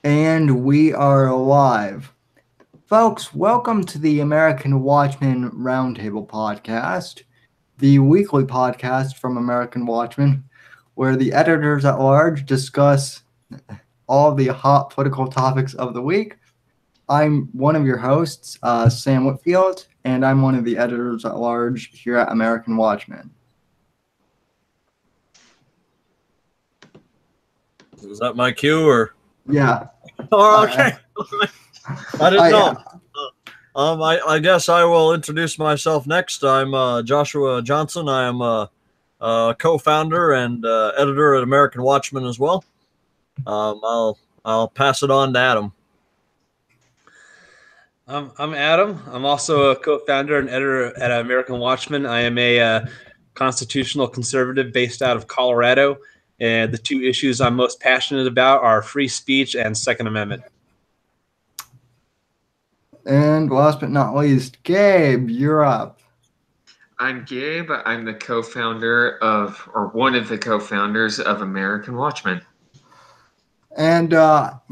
And we are live. Folks, welcome to the American Watchman RoundTable podcast, the weekly podcast from American Watchman, where the editors at large discuss all the hot political topics of the week. I'm one of your hosts, Sam Whitfield, and I'm one of the editors at large here at American Watchman. Is that my cue or? Yeah. Oh, okay. I didn't know. I guess I will introduce myself next. I'm Joshua Johnson. I am a co-founder and editor at American Watchman as well. I'll pass it on to Adam. I'm Adam. I'm also a co-founder and editor at American Watchman. I am a constitutional conservative based out of Colorado. And the two issues I'm most passionate about are free speech and Second Amendment. And last but not least, Gabe, you're up. I'm Gabe. I'm the co-founder or one of the co-founders of American Watchman. And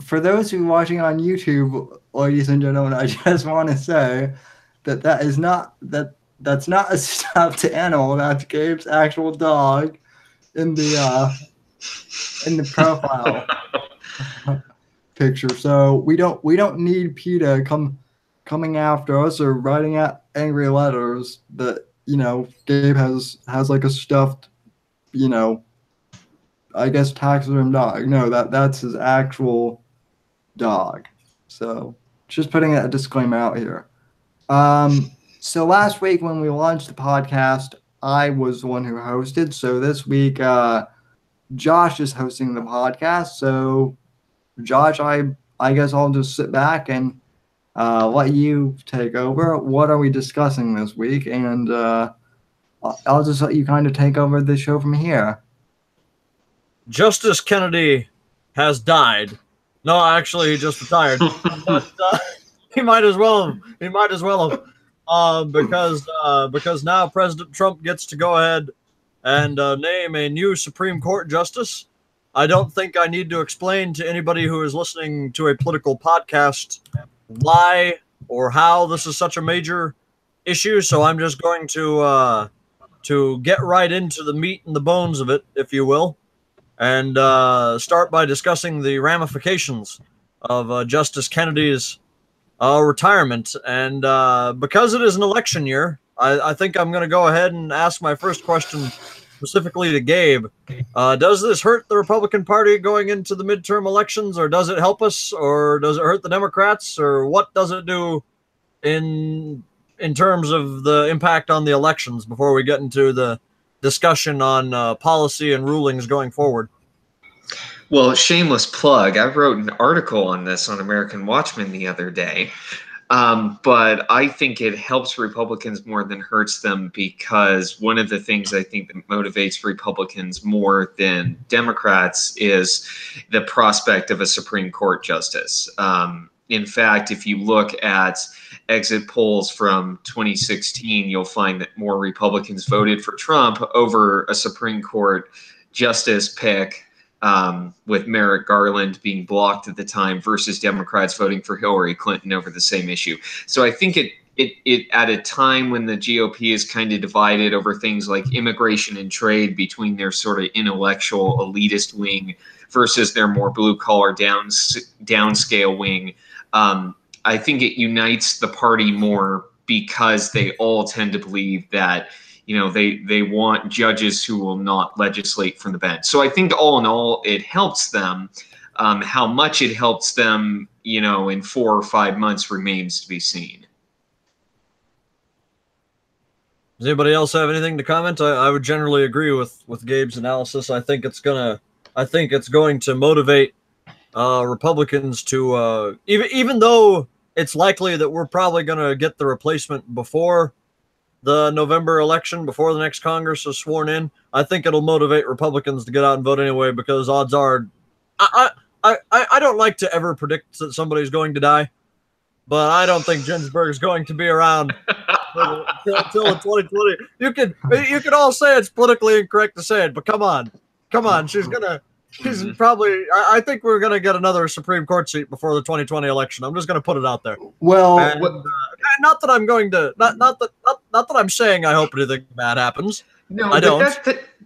for those who are watching on YouTube, ladies and gentlemen, I just want to say that that's not a stuffed animal. That's Gabe's actual dog in the profile picture. So we don't need PETA coming after us or writing out angry letters that Gabe has like a stuffed I guess taxiderm dog. No, that's his actual dog. So just putting a disclaimer out here. So last week when we launched the podcast, I was the one who hosted. So this week, Josh is hosting the podcast. So Josh, I guess I'll just sit back and let you take over. What are we discussing this week? And I'll just let you kind of take over the show from here. Justice Kennedy has died. No, actually, he just retired. But he might as well have. He might as well have, because now President Trump gets to go ahead and name a new Supreme Court justice. I don't think I need to explain to anybody who is listening to a political podcast why or how this is such a major issue. So I'm just going to get right into the meat and the bones of it, if you will. And start by discussing the ramifications of Justice Kennedy's retirement. And because it is an election year, I think I'm going to go ahead and ask my first question specifically to Gabe. Does this hurt the Republican Party going into the midterm elections, or does it help us, or does it hurt the Democrats, or what does it do in terms of the impact on the elections before we get into the discussion on policy and rulings going forward? Well, shameless plug. I wrote an article on this on American Watchman the other day. But I think it helps Republicans more than hurts them, because one of the things I think that motivates Republicans more than Democrats is the prospect of a Supreme Court justice. In fact, if you look at exit polls from 2016, you'll find that more Republicans voted for Trump over a Supreme Court justice pick, with Merrick Garland being blocked at the time, versus Democrats voting for Hillary Clinton over the same issue. So I think it at a time when the GOP is kind of divided over things like immigration and trade between their sort of intellectual elitist wing versus their more blue-collar downscale wing, I think it unites the party more, because they all tend to believe that they want judges who will not legislate from the bench. So I think all in all, it helps them. How much it helps them, in 4 or 5 months remains to be seen. Does anybody else have anything to comment? I would generally agree with Gabe's analysis. I think it's going to motivate Republicans to even though it's likely that we're probably going to get the replacement before the November election, before the next Congress is sworn in. I think it'll motivate Republicans to get out and vote anyway, because odds are, I don't like to ever predict that somebody's going to die, but I don't think Ginsburg is going to be around until 2020. You could all say it's politically incorrect to say it, but come on, she's gonna He's probably. I think we're gonna get another Supreme Court seat before the 2020 election. I'm just gonna put it out there. Well, And, not that I'm going to. Not that I'm saying I hope anything bad happens. No, I don't.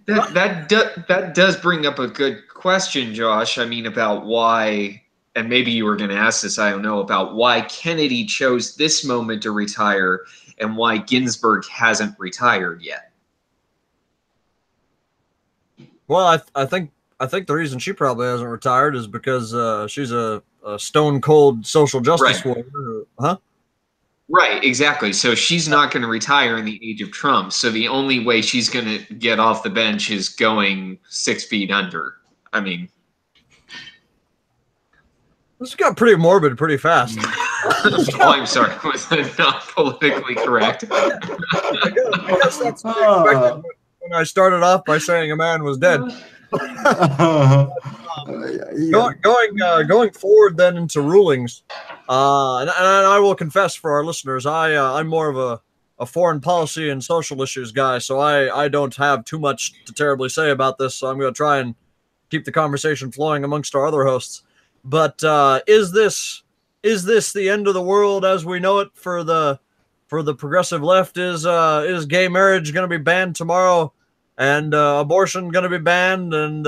That does bring up a good question, Josh. I mean, about why, and maybe you were going to ask this, I don't know, about why Kennedy chose this moment to retire and why Ginsburg hasn't retired yet. Well, I think the reason she probably hasn't retired is because she's a stone cold social justice warrior, huh? Right, exactly. So she's not going to retire in the age of Trump. So the only way she's going to get off the bench is going 6 feet under. I mean, this got pretty morbid pretty fast. oh, I'm sorry. Was that not politically correct? I guess that's what I expected when I started off by saying a man was dead. Going forward then into rulings, and I will confess for our listeners, I'm more of a foreign policy and social issues guy, so I don't have too much to terribly say about this. So I'm going to try and keep the conversation flowing amongst our other hosts. But is this the end of the world as we know it for the progressive left? Is gay marriage going to be banned tomorrow, and abortion going to be banned, and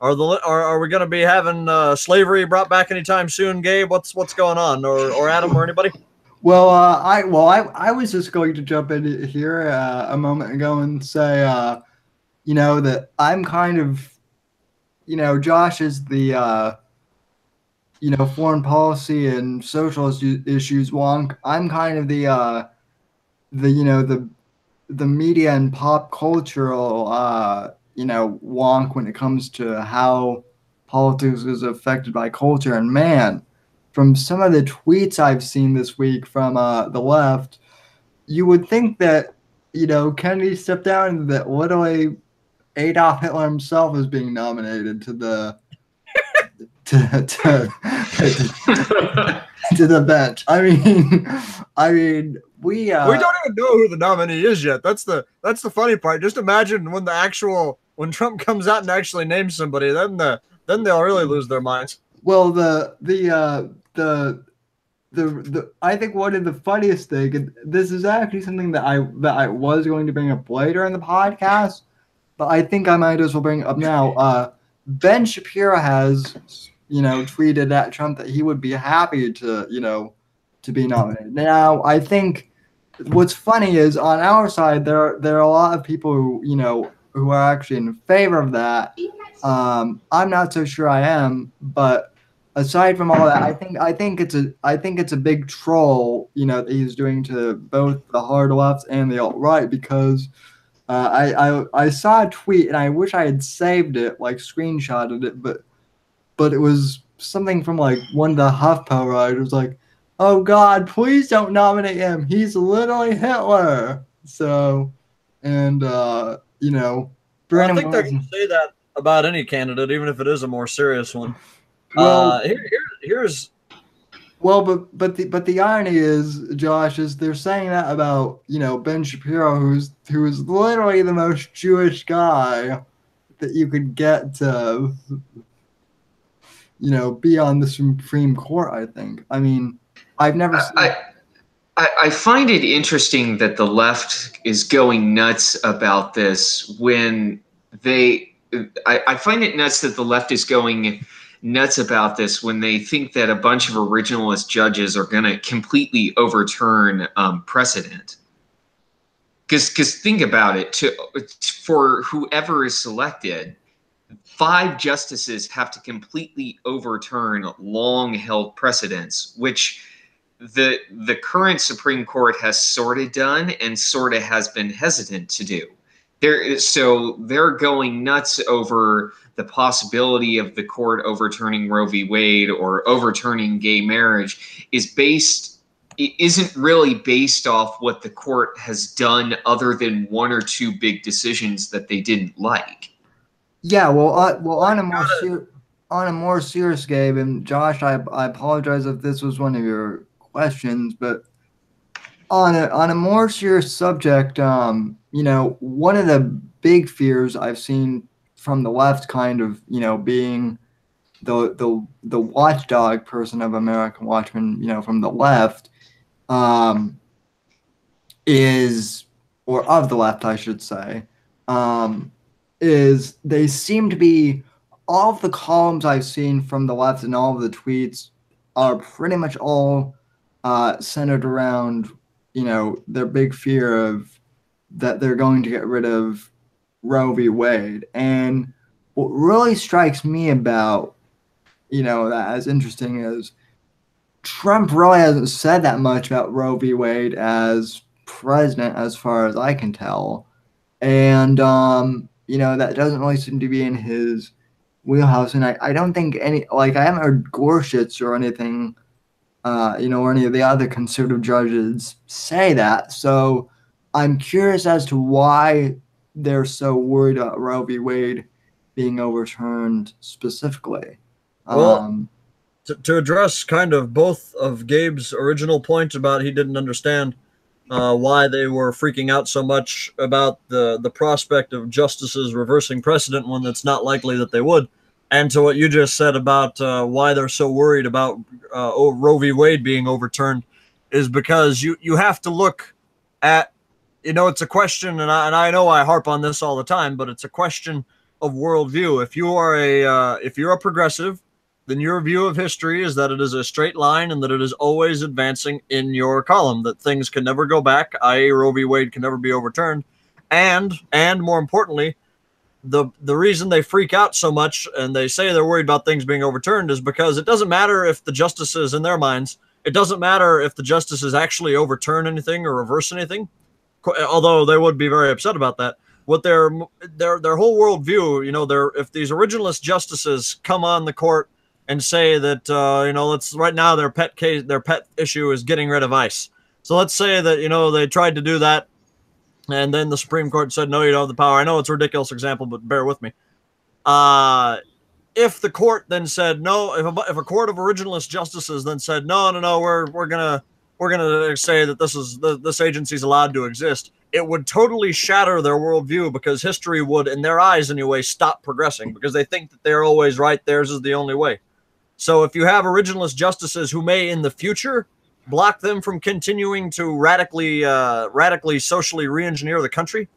are we going to be having slavery brought back anytime soon, Gabe? What's going on, or Adam, or anybody? Well, I was just going to jump in here a moment ago and say, that I'm kind of, Josh is the, foreign policy and social issues wonk. I'm kind of the media and pop cultural, wonk when it comes to how politics is affected by culture. And man, from some of the tweets I've seen this week from the left, you would think that, Kennedy stepped down and that literally Adolf Hitler himself is being nominated to the to the bench. I mean, we don't even know who the nominee is yet. That's the funny part. Just imagine when when Trump comes out and actually names somebody, then they'll really lose their minds. Well, I think one of the funniest thing, and this is actually something that I was going to bring up later in the podcast, but I think I might as well bring it up now. Ben Shapiro has, tweeted at Trump that he would be happy to be nominated. Now, I think what's funny is on our side there are a lot of people who are actually in favor of that. I'm not so sure I am, but aside from all that, I think it's a big troll, that he's doing to both the hard left and the alt right, because I saw a tweet and I wish I had saved it, like screenshotted it, but it was something from like one of the HuffPo writers, like, "Oh God, please don't nominate him. He's literally Hitler." So, and I think they can say that about any candidate, even if it is a more serious one. Well, here's. Well, but the irony is, Josh, is they're saying that about Ben Shapiro, who is literally the most Jewish guy that you could get to be on the Supreme Court. I think. I mean, I've never seen. I find it interesting that the left is going nuts about this when I find it nuts that the left is going nuts about this when they think that a bunch of originalist judges are going to completely overturn precedent. Because think about it, for whoever is selected, 5 justices have to completely overturn long-held precedents, which the current Supreme Court has sort of done and sort of has been hesitant to do. They're going nuts over the possibility of the court overturning Roe v. Wade or overturning gay marriage isn't really based off what the court has done other than 1 or 2 big decisions that they didn't like. Yeah, well, on a more serious, Gabe, and Josh, I apologize if this was one of your questions, but on a more serious subject, one of the big fears I've seen from the left kind of, being the watchdog person of American Watchmen, from the left, is, or of the left, I should say, is they seem to be, all of the columns I've seen from the left and all of the tweets are pretty much all centered around, their big fear of that they're going to get rid of Roe v. Wade. And what really strikes me about, that as interesting is Trump really hasn't said that much about Roe v. Wade as president, as far as I can tell. And, that doesn't really seem to be in his wheelhouse. And I don't think I haven't heard Gorsuch or anything, or any of the other conservative judges say that. So I'm curious as to why they're so worried about Roe v. Wade being overturned specifically. Well, to address kind of both of Gabe's original points about he didn't understand why they were freaking out so much about the prospect of justices reversing precedent when it's not likely that they would, and to what you just said about why they're so worried about Roe v. Wade being overturned, is because you have to look at, it's a question, and I know I harp on this all the time, but it's a question of worldview. If you're a progressive, then your view of history is that it is a straight line and that it is always advancing in your column, that things can never go back, i.e. Roe v. Wade can never be overturned. And more importantly, the reason they freak out so much and they say they're worried about things being overturned is because it doesn't matter if the justices, in their minds, it doesn't matter if the justices actually overturn anything or reverse anything, although they would be very upset about that. What their whole worldview, if these originalist justices come on the court and say that, let's right now their pet issue is getting rid of ICE. So let's say that, they tried to do that, and then the Supreme Court said, no, you don't have the power. I know it's a ridiculous example, but bear with me. If the court then said no, if a court of originalist justices then said, no, we're gonna say that this agency's allowed to exist, it would totally shatter their worldview, because history would, in their eyes anyway, stop progressing, because they think that they're always right. Theirs is the only way. So if you have originalist justices who may in the future block them from continuing to radically socially re-engineer the country,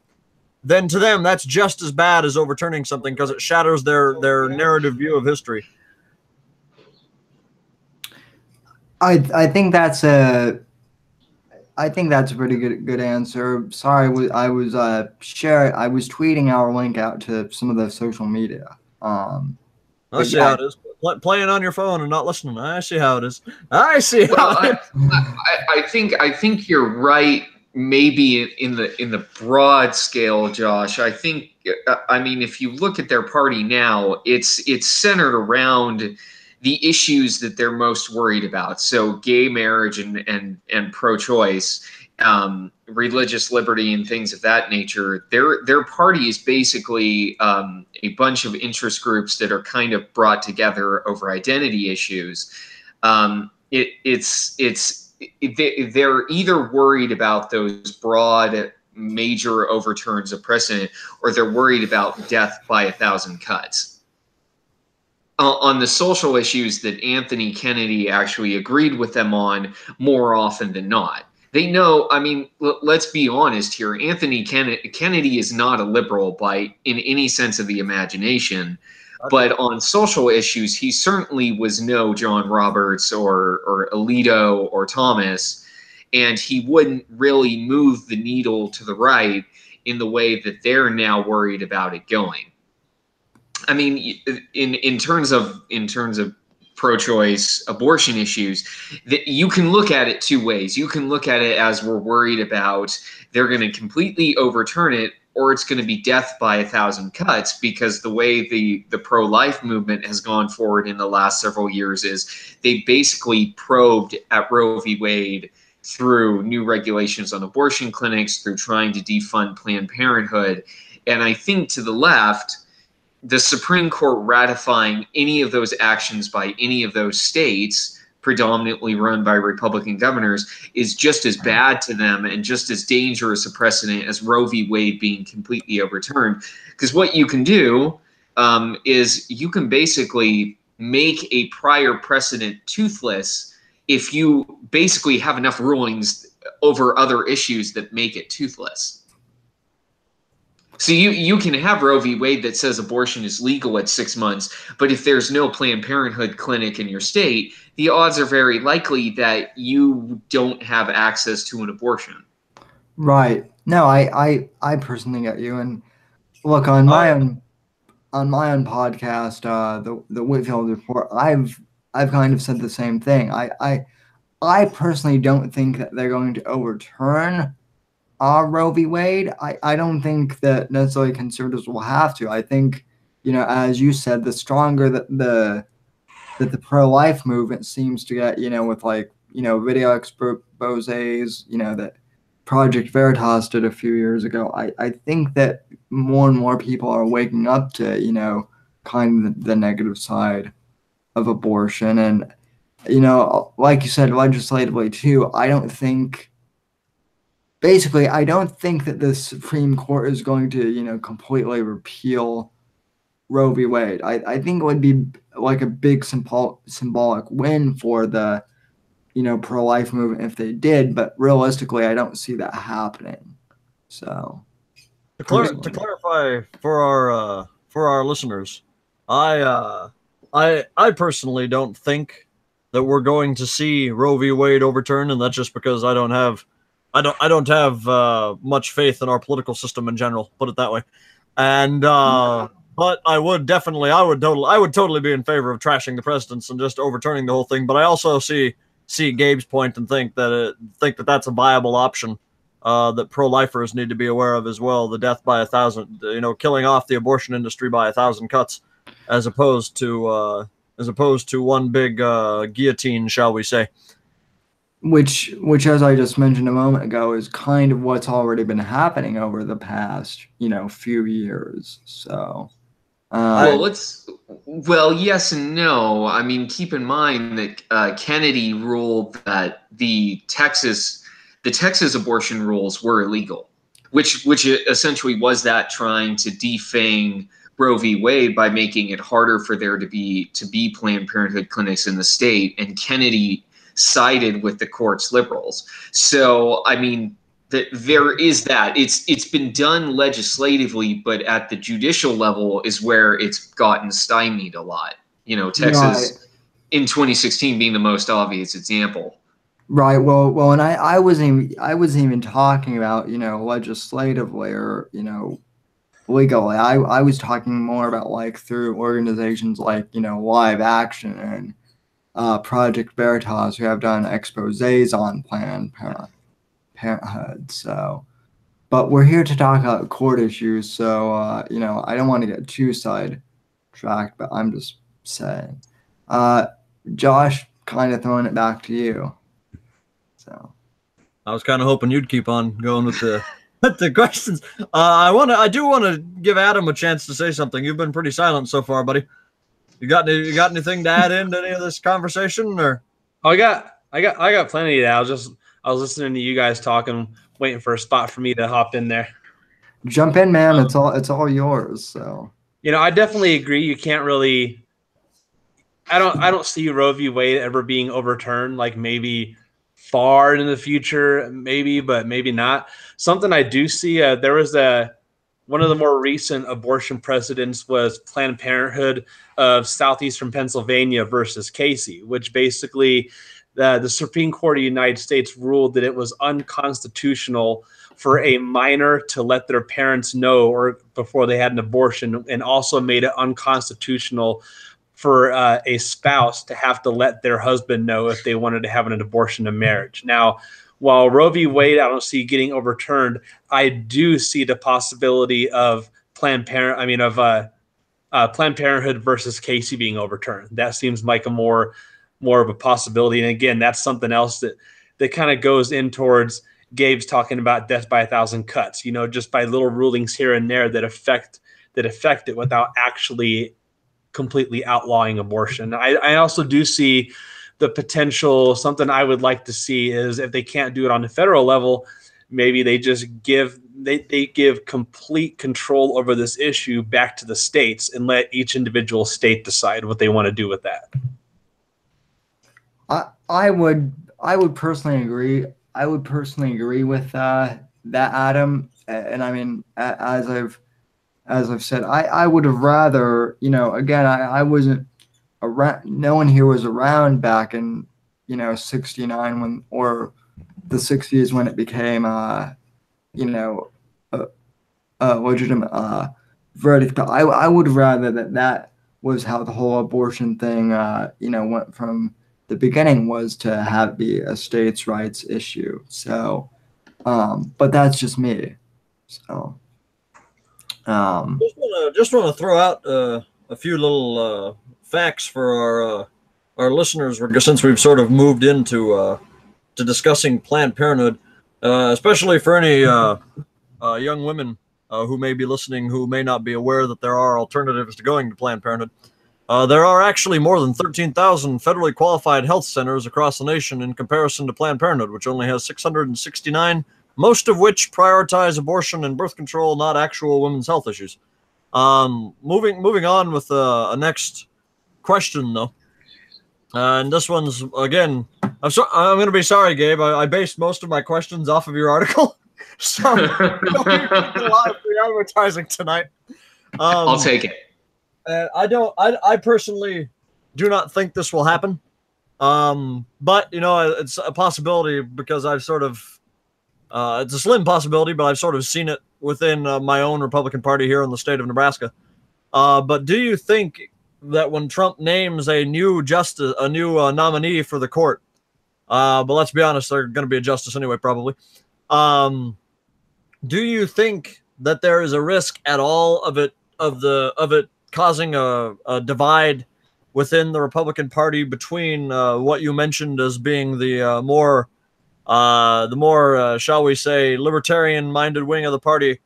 then to them that's just as bad as overturning something, because it shatters their narrative view of history. I think that's a pretty good answer. Sorry, I was tweeting our link out to some of the social media. I see how it is. Playing on your phone and not listening. I see how it is. I see how it is. I think you're right. Maybe in the broad scale, Josh. I think. If you look at their party now, it's centered around the issues that they're most worried about. So gay marriage and pro-choice, religious liberty and things of that nature. Their party is basically a bunch of interest groups that are kind of brought together over identity issues. They're either worried about those broad major overturns of precedent, or they're worried about death by 1,000 cuts. On the social issues that Anthony Kennedy actually agreed with them on more often than not. They know, let's be honest here, Anthony Kennedy is not a liberal in any sense of the imagination, but on social issues, he certainly was no John Roberts or Alito or Thomas, and he wouldn't really move the needle to the right in the way that they're now worried about it going. In terms of pro-choice abortion issues, that you can look at it two ways. You can look at it as we're worried about they're going to completely overturn it, or it's going to be death by 1,000 cuts, because the way the pro-life movement has gone forward in the last several years is they basically probed at Roe v. Wade through new regulations on abortion clinics, through trying to defund Planned Parenthood. And I think to the left, the Supreme Court ratifying any of those actions by any of those states, predominantly run by Republican governors, is just as bad to them and just as dangerous a precedent as Roe v. Wade being completely overturned. Because what you can do is you can basically make a prior precedent toothless if you basically have enough rulings over other issues that make it toothless. So you can have Roe v. Wade that says abortion is legal at 6 months, but if there's no Planned Parenthood clinic in your state, the odds are very likely that you don't have access to an abortion. Right. No, I personally get you. And look, on my own podcast, the Whitfield Report, I've kind of said the same thing. I personally don't think that they're going to overturn Roe v. Wade. I don't think that necessarily conservatives will have to. I think, as you said, the stronger that the pro-life movement seems to get, with video exposes, that Project Veritas did a few years ago. I think that more and more people are waking up to, kind of the negative side of abortion. And, like you said, legislatively too, I don't think that the Supreme Court is going to, completely repeal Roe v. Wade. I think it would be like a big symbolic win for the, pro-life movement if they did, but realistically, I don't see that happening. So, to clarify for our listeners, I personally don't think that we're going to see Roe v. Wade overturned, and that's just because I don't have much faith in our political system in general. Put it that way, and but I would totally be in favor of trashing the precedents and just overturning the whole thing. But I also see Gabe's point and think that that's a viable option that pro-lifers need to be aware of as well. The death by 1,000, killing off the abortion industry by 1,000 cuts, as opposed to one big guillotine, shall we say? Which, as I just mentioned a moment ago, is kind of what's already been happening over the past, few years. So, well, yes and no. I mean, keep in mind that Kennedy ruled that the Texas abortion rules were illegal, which essentially was that trying to defang Roe v. Wade by making it harder for there to be Planned Parenthood clinics in the state, and Kennedy sided with the court's liberals. So, I mean, there is that. It's been done legislatively, but at the judicial level is where it's gotten stymied a lot. Texas in 2016 being the most obvious example. Right. Well, and I wasn't even talking about, legislatively or, legally. I was talking more about through organizations like, Live Action and Project Veritas, who have done exposés on Planned Parenthood. So, but we're here to talk about court issues. So, I don't want to get too sidetracked, but I'm just saying. Josh, kind of throwing it back to you. So, I was kind of hoping you'd keep on going with the questions. I do want to give Adam a chance to say something. You've been pretty silent so far, buddy. You got anything to add into any of this conversation, or? Oh, I got plenty. I was listening to you guys talking, waiting for a spot for me to hop in there. Jump in, man. It's all yours. So, I definitely agree. You can't really. I don't see Roe v. Wade ever being overturned. Like maybe far in the future, maybe, but maybe not. Something I do see. There was one of the more recent abortion precedents was Planned Parenthood of Southeastern Pennsylvania versus Casey, which basically the Supreme Court of the United States ruled that it was unconstitutional for a minor to let their parents know or before they had an abortion, and also made it unconstitutional for a spouse to have to let their husband know if they wanted to have an abortion in marriage. Now, while Roe v. Wade I don't see getting overturned, I do see the possibility of Planned Parenthood versus Casey being overturned. That seems like a more of a possibility. And again, that's something else that kind of goes in towards Gabe's talking about death by 1,000 cuts, just by little rulings here and there that affect it without actually completely outlawing abortion. I also do see the potential. Something I would like to see is if they can't do it on the federal level, maybe they just give they give complete control over this issue back to the states and let each individual state decide what they want to do with that. I would personally agree. I would personally agree with that, Adam. And I mean, as I've said, I would have rather, again, I wasn't around. No one here was around back in, 69 when, or the 60s when it became, legitimate verdict. But I would rather that was how the whole abortion thing, went from the beginning, was to have be a states' rights issue. So, but that's just me. So, just want to throw out a few little facts for our listeners, since we've sort of moved into to discussing Planned Parenthood, especially for any young women who may be listening who may not be aware that there are alternatives to going to Planned Parenthood. There are actually more than 13,000 federally qualified health centers across the nation in comparison to Planned Parenthood, which only has 669, most of which prioritize abortion and birth control, not actual women's health issues. Moving on with a next question, though. And this one's, again, I'm going to be sorry, Gabe. I based most of my questions off of your article. So you're getting a lot of free advertising tonight. I'll take it. I personally do not think this will happen. But it's a possibility because I've sort of, it's a slim possibility, but I've sort of seen it within my own Republican Party here in the state of Nebraska. But do you think that when Trump names a new nominee for the court, but let's be honest, they're going to be a justice anyway, probably. Do you think that there is a risk at all of it causing a divide within the Republican Party between what you mentioned as being the more, shall we say, libertarian-minded wing of the party,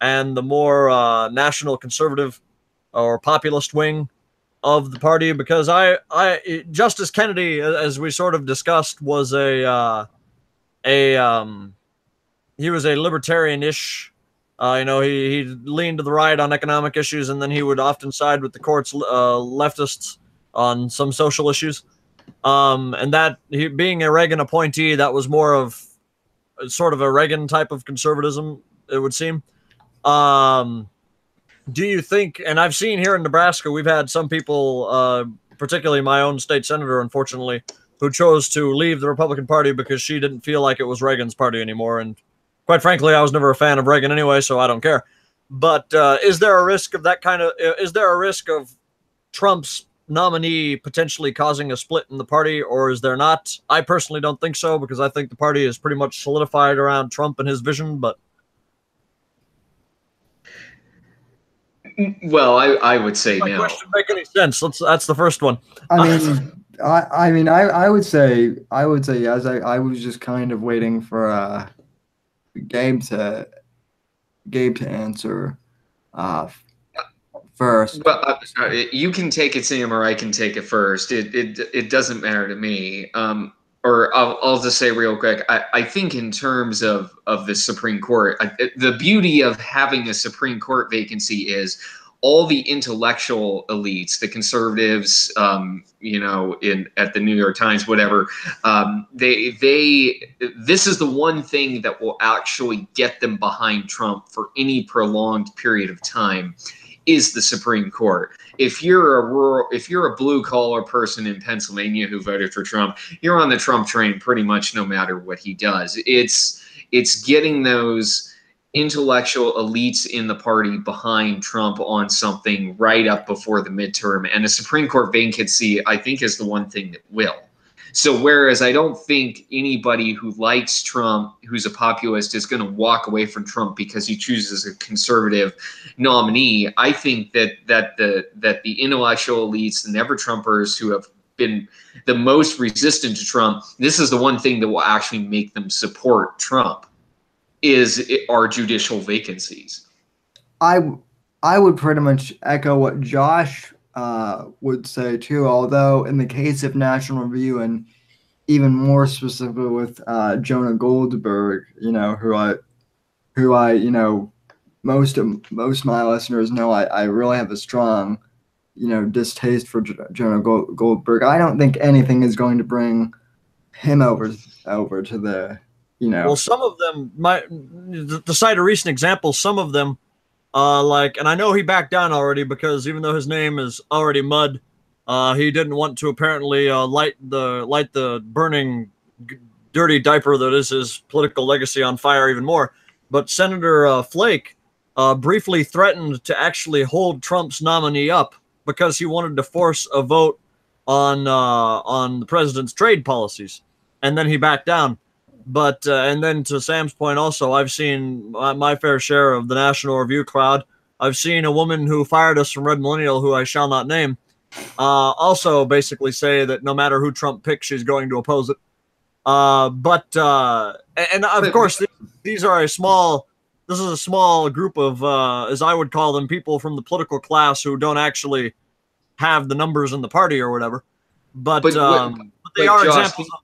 and the more national conservative or populist wing of the party? Because Justice Kennedy, as we sort of discussed, was he was a libertarian-ish. He leaned to the right on economic issues, and then he would often side with the court's leftists on some social issues. And that, he being a Reagan appointee, that was more of sort of a Reagan type of conservatism, it would seem. Do you think, and I've seen here in Nebraska, we've had some people, particularly my own state senator, unfortunately, who chose to leave the Republican Party because she didn't feel like it was Reagan's party anymore. And quite frankly, I was never a fan of Reagan anyway, so I don't care. But is there a risk of that kind of, is there a risk of Trump's nominee potentially causing a split in the party, or is there not? I personally don't think so, because I think the party is pretty much solidified around Trump and his vision, but. Well, I would say my no. question make any sense? That's the first one. I would say yes. I was just kind of waiting for Gabe to answer first. Well, you can take it, Sam, or I can take it first. It doesn't matter to me. Or I'll just say real quick. I think in terms of the Supreme Court, the beauty of having a Supreme Court vacancy is all the intellectual elites, the conservatives, at the New York Times, whatever, this is the one thing that will actually get them behind Trump for any prolonged period of time, is the Supreme Court. If you're a blue collar person in Pennsylvania who voted for Trump, you're on the Trump train pretty much no matter what he does. It's getting those intellectual elites in the party behind Trump on something right up before the midterm, and a Supreme Court vacancy, I think, is the one thing that will. So whereas I don't think anybody who likes Trump, who's a populist, is going to walk away from Trump because he chooses a conservative nominee, I think that the intellectual elites, the never-Trumpers who have been the most resistant to Trump, this is the one thing that will actually make them support Trump, are judicial vacancies. I would pretty much echo what Josh would say too, although in the case of National Review, and even more specifically with Jonah Goldberg, who who most of my listeners know I really have a strong, distaste for General Goldberg. I don't think anything is going to bring him over to the, Well, some of them, to cite a recent example, some of them, and I know he backed down already because even though his name is already mud, he didn't want to apparently light the burning dirty diaper that is his political legacy on fire even more. But Senator Flake briefly threatened to actually hold Trump's nominee up because he wanted to force a vote on the president's trade policies, and then he backed down. But and then to Sam's point, also, I've seen my fair share of the National Review crowd. I've seen a woman who fired us from Red Millennial, who I shall not name, also basically say that no matter who Trump picks, she's going to oppose it. And of course, these are this is a small group of, as I would call them, people from the political class who don't actually have the numbers in the party or whatever. But they are examples of.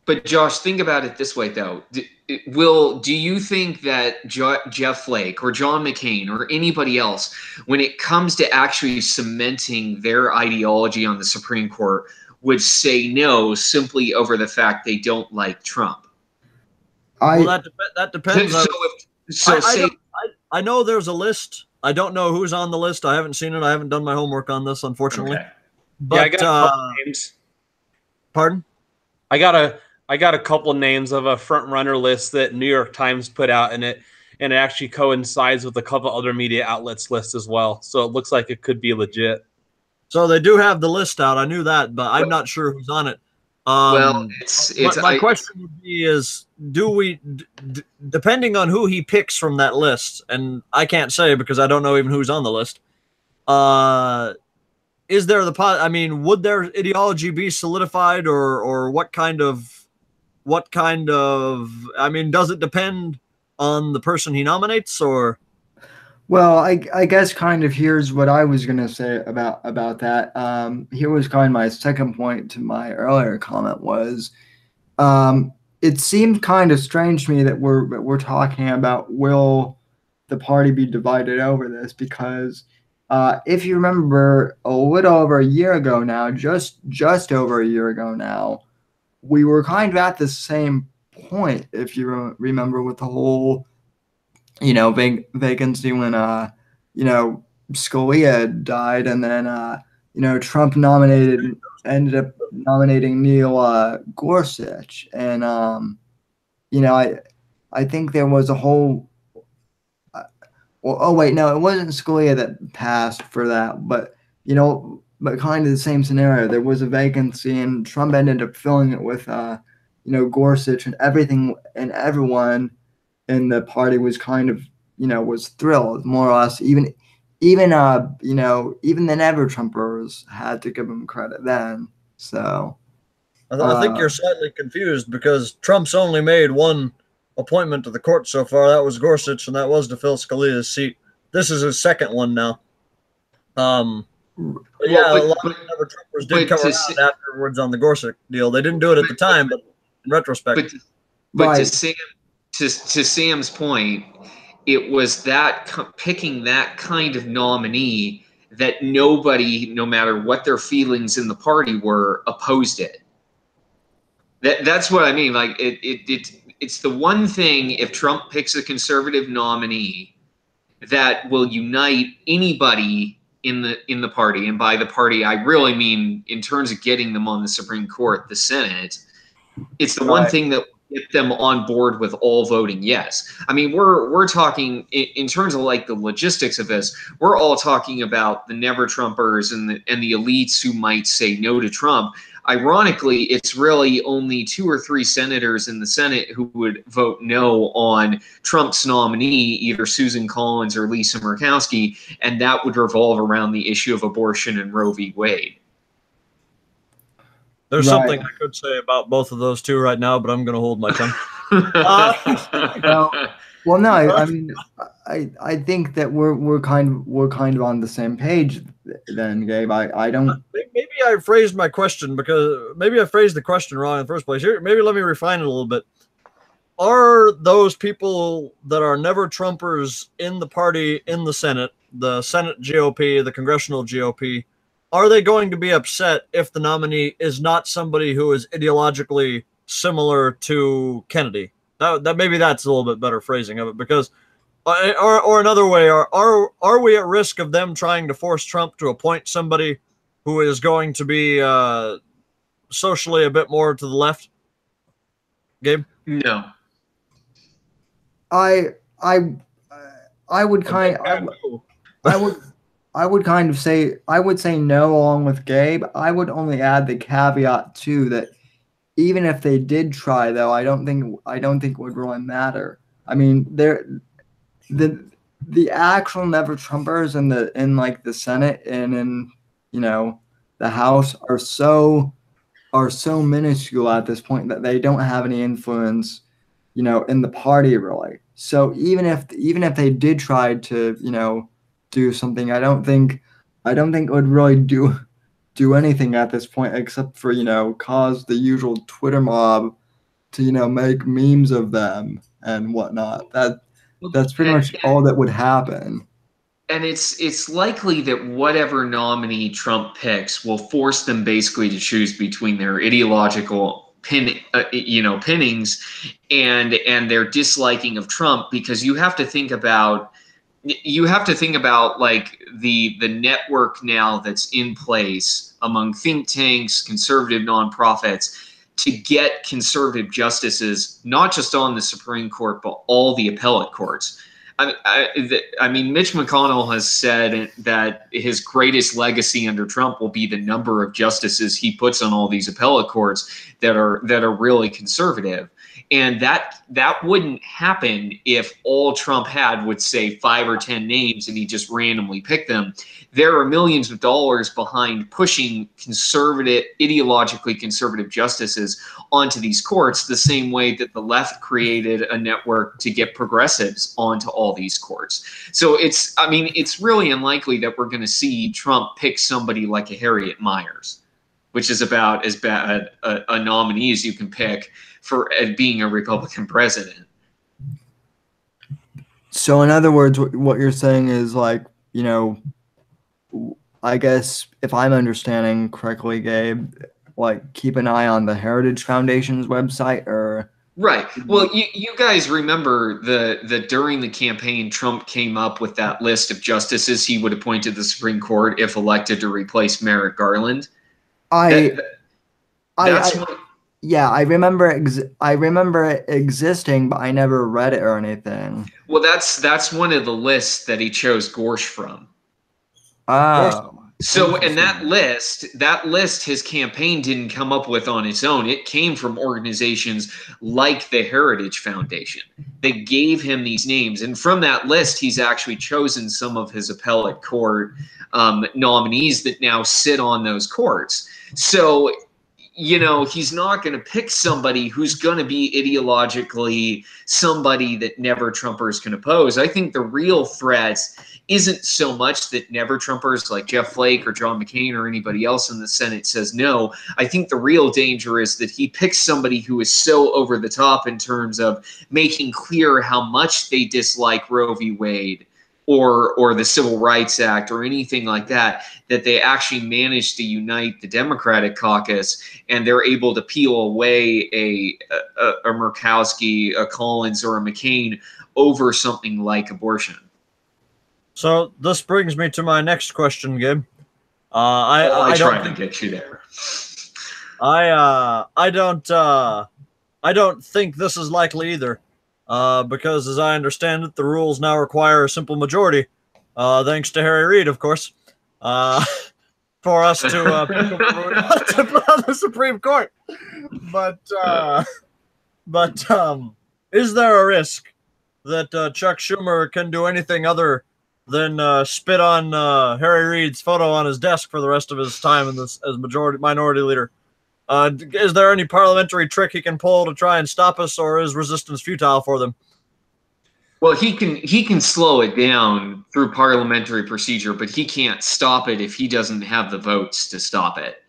But Josh, think about it this way, though. Do you think that Jeff Flake or John McCain or anybody else, when it comes to actually cementing their ideology on the Supreme Court, would say no simply over the fact they don't like Trump? That depends. I know there's a list. I don't know who's on the list. I haven't seen it. I haven't done my homework on this, unfortunately. Okay. But yeah, I got a couple names. Pardon? I got a couple names of a front runner list that New York Times put out, and it actually coincides with a couple other media outlets list as well. So it looks like it could be legit. So they do have the list out. I knew that, but I'm not sure who's on it. Well, my question would be: is depending on who he picks from that list, and I can't say because I don't know even who's on the list. Is there would their ideology be solidified, or what kind of? Does it depend on the person he nominates, or? Well, I guess kind of here's what I was going to say about that. Here was kind of my second point to my earlier comment was, it seemed kind of strange to me that we're talking about will the party be divided over this, because if you remember a little over a year ago now, just over a year ago now, we were kind of at the same point, if you remember, with the whole, vacancy when, Scalia died, and then, Trump ended up nominating Neil Gorsuch. And, I think there was a whole, oh wait, no, it wasn't Scalia that passed for that, but, but kind of the same scenario. There was a vacancy, and Trump ended up filling it with, Gorsuch, and everyone in the party was kind of, was thrilled, more or less. Even the never-Trumpers had to give him credit then. So I think you're slightly confused because Trump's only made one appointment to the court so far. That was Gorsuch, and that was to fill Scalia's seat. This is his second one now. A lot of never-Trumpers did come around afterwards on the Gorsuch deal. They didn't do it at the time, but in retrospect. But to Sam's point, it was that picking that kind of nominee that nobody, no matter what their feelings in the party were, opposed it. That's what I mean. Like it's the one thing, if Trump picks a conservative nominee, that will unite anybody in the party. And by the party, I really mean in terms of getting them on the Supreme Court, the Senate. It's the one thing that will get them on board with all voting yes. I mean, we're talking in terms of like the logistics of this. We're all talking about the never-Trumpers and the elites who might say no to Trump. Ironically, it's really only 2 or 3 senators in the Senate who would vote no on Trump's nominee, either Susan Collins or Lisa Murkowski, and that would revolve around the issue of abortion and Roe v. Wade. There's something I could say about both of those two right now, but I'm going to hold my tongue. No. I mean, I think that we're kind of on the same page then, Gabe. I don't. Maybe I phrased my question because maybe I phrased the question wrong in the first place. Here, maybe let me refine it a little bit. are those people that are never Trumpers in the party, in the Senate GOP, the congressional GOP, are they going to be upset if the nominee is not somebody who is ideologically similar to Kennedy? That maybe that's a little bit better phrasing of it, because or another way, are we at risk of them trying to force Trump to appoint somebody who is going to be socially a bit more to the left? Gabe? No. I would kind I would kind of say I would say no along with Gabe. I would only add the caveat too that even if they did try, though, I don't think it would really matter. I mean, the actual never Trumpers in like the Senate and in the House are so minuscule at this point that they don't have any influence in the party really. So even if they did try to do something, I don't think it would really do anything at this point except for cause the usual Twitter mob to make memes of them and whatnot. That's pretty much all that would happen. And it's likely that whatever nominee Trump picks will force them basically to choose between their ideological pinnings and their disliking of Trump, because you have to think about like the network now that's in place among think tanks, conservative nonprofits, to get conservative justices, not just on the Supreme Court, but all the appellate courts. I mean, Mitch McConnell has said that his greatest legacy under Trump will be the number of justices he puts on all these appellate courts that are really conservative. And that wouldn't happen if all Trump had would say 5 or 10 names and he just randomly picked them. There are millions of dollars behind pushing ideologically conservative justices onto these courts, the same way that the left created a network to get progressives onto all these courts. So it's really unlikely that we're going to see Trump pick somebody like a Harriet Miers, which is about as bad a nominee as you can pick for being a Republican president. So in other words, what you're saying is like, I guess if I'm understanding correctly, Gabe, like keep an eye on the Heritage Foundation's website or... Right. Well, you guys remember the during the campaign, Trump came up with that list of justices he would appoint to the Supreme Court if elected to replace Merrick Garland. Yeah, I remember it existing, but I never read it or anything. Well, that's one of the lists that he chose Gorsh from. Oh. So, and that list, his campaign didn't come up with on its own. It came from organizations like the Heritage Foundation that gave him these names. And from that list, he's actually chosen some of his appellate court nominees that now sit on those courts. So, he's not going to pick somebody who's going to be ideologically somebody that never Trumpers can oppose. I think the real threat isn't so much that never Trumpers like Jeff Flake or John McCain or anybody else in the Senate says no. I think the real danger is that he picks somebody who is so over the top in terms of making clear how much they dislike Roe v. Wade or the Civil Rights Act or anything like that, that they actually manage to unite the Democratic caucus and they're able to peel away a Murkowski, a Collins, or a McCain over something like abortion. So this brings me to my next question, Gabe. I tried to get you there. I don't think this is likely either. Because as I understand it, the rules now require a simple majority, thanks to Harry Reid, of course, for us to put on the Supreme Court. But is there a risk that Chuck Schumer can do anything other than spit on Harry Reid's photo on his desk for the rest of his time as minority leader? Is there any parliamentary trick he can pull to try and stop us, or is resistance futile for them? Well, he can slow it down through parliamentary procedure, but he can't stop it if he doesn't have the votes to stop it.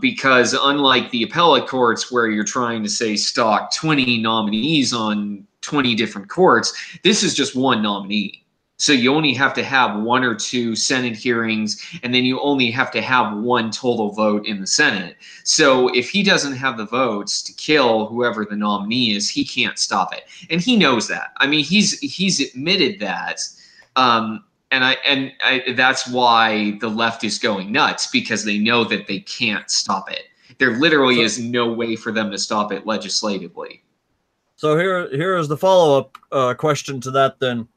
because unlike the appellate courts where you're trying to say stock 20 nominees on 20 different courts, this is just one nominee. So you only have to have 1 or 2 Senate hearings, and then you only have to have 1 total vote in the Senate. So if he doesn't have the votes to kill whoever the nominee is, he can't stop it, and he knows that. I mean, he's admitted that, and that's why the left is going nuts, because they know that they can't stop it. There literally is no way for them to stop it legislatively. So here is the follow-up question to that then.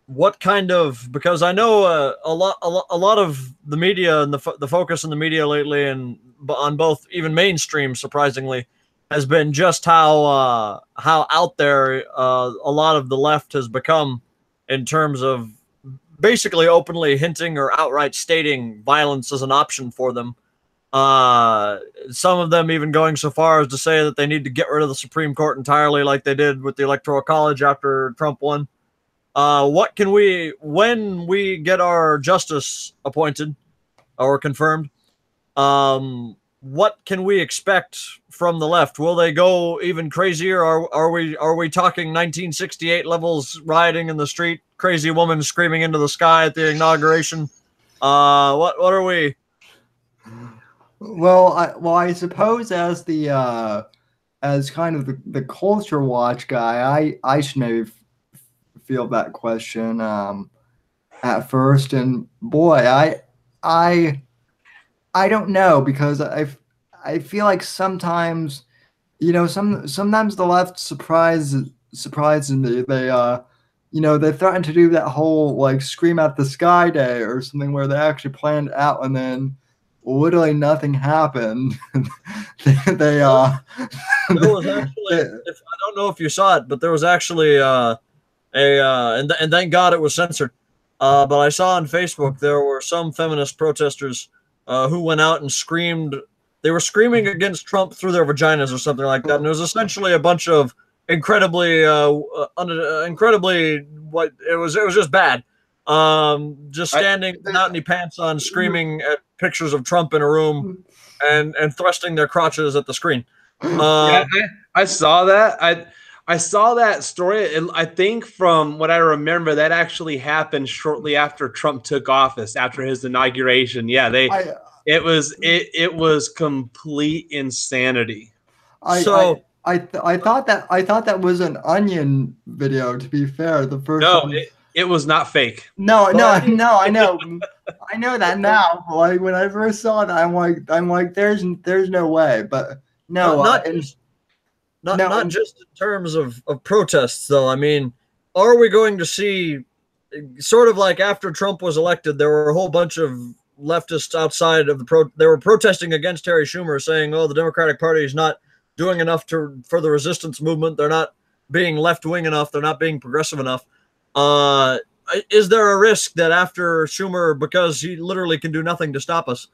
What kind of, because I know a lot of the media and the focus in the media lately, and on both even mainstream, surprisingly, has been just how out there a lot of the left has become in terms of basically openly hinting or outright stating violence as an option for them. Some of them even going so far as to say that they need to get rid of the Supreme Court entirely, like they did with the Electoral College after Trump won. What can we, when we get our justice appointed or confirmed, what can we expect from the left? Will they go even crazier? Are we talking 1968 levels, rioting in the street, crazy woman screaming into the sky at the inauguration? What are we? Well, I suppose as the as kind of the culture watch guy, I should maybe field that question at first. And boy, I don't know, because I feel like sometimes, sometimes the left surprises me. They threaten to do that whole like scream at the sky day or something where they actually planned it out, and then literally nothing happened. There was actually, I don't know if you saw it, but there was actually and thank God it was censored. But I saw on Facebook there were some feminist protesters who went out and screamed. They were screaming against Trump through their vaginas or something like that, and it was essentially a bunch of incredibly what it was just bad. Just standing without any pants on, screaming at pictures of Trump in a room and thrusting their crotches at the screen. Yeah, I saw that. I saw that story. And I think from what I remember, that actually happened shortly after Trump took office, after his inauguration. Yeah, it was complete insanity. I thought that was an Onion video, to be fair. The first one. It was not fake. No, I know. I know that now. Like when I first saw that, I'm like, there's no way. But no, not just in terms of protests, though. I mean, are we going to see, sort of like after Trump was elected, there were a whole bunch of leftists outside of they were protesting against Harry Schumer, saying, "Oh, the Democratic Party is not doing enough for the resistance movement. They're not being left-wing enough. They're not being progressive enough." Is there a risk that after Schumer, because he literally can do nothing to stop us,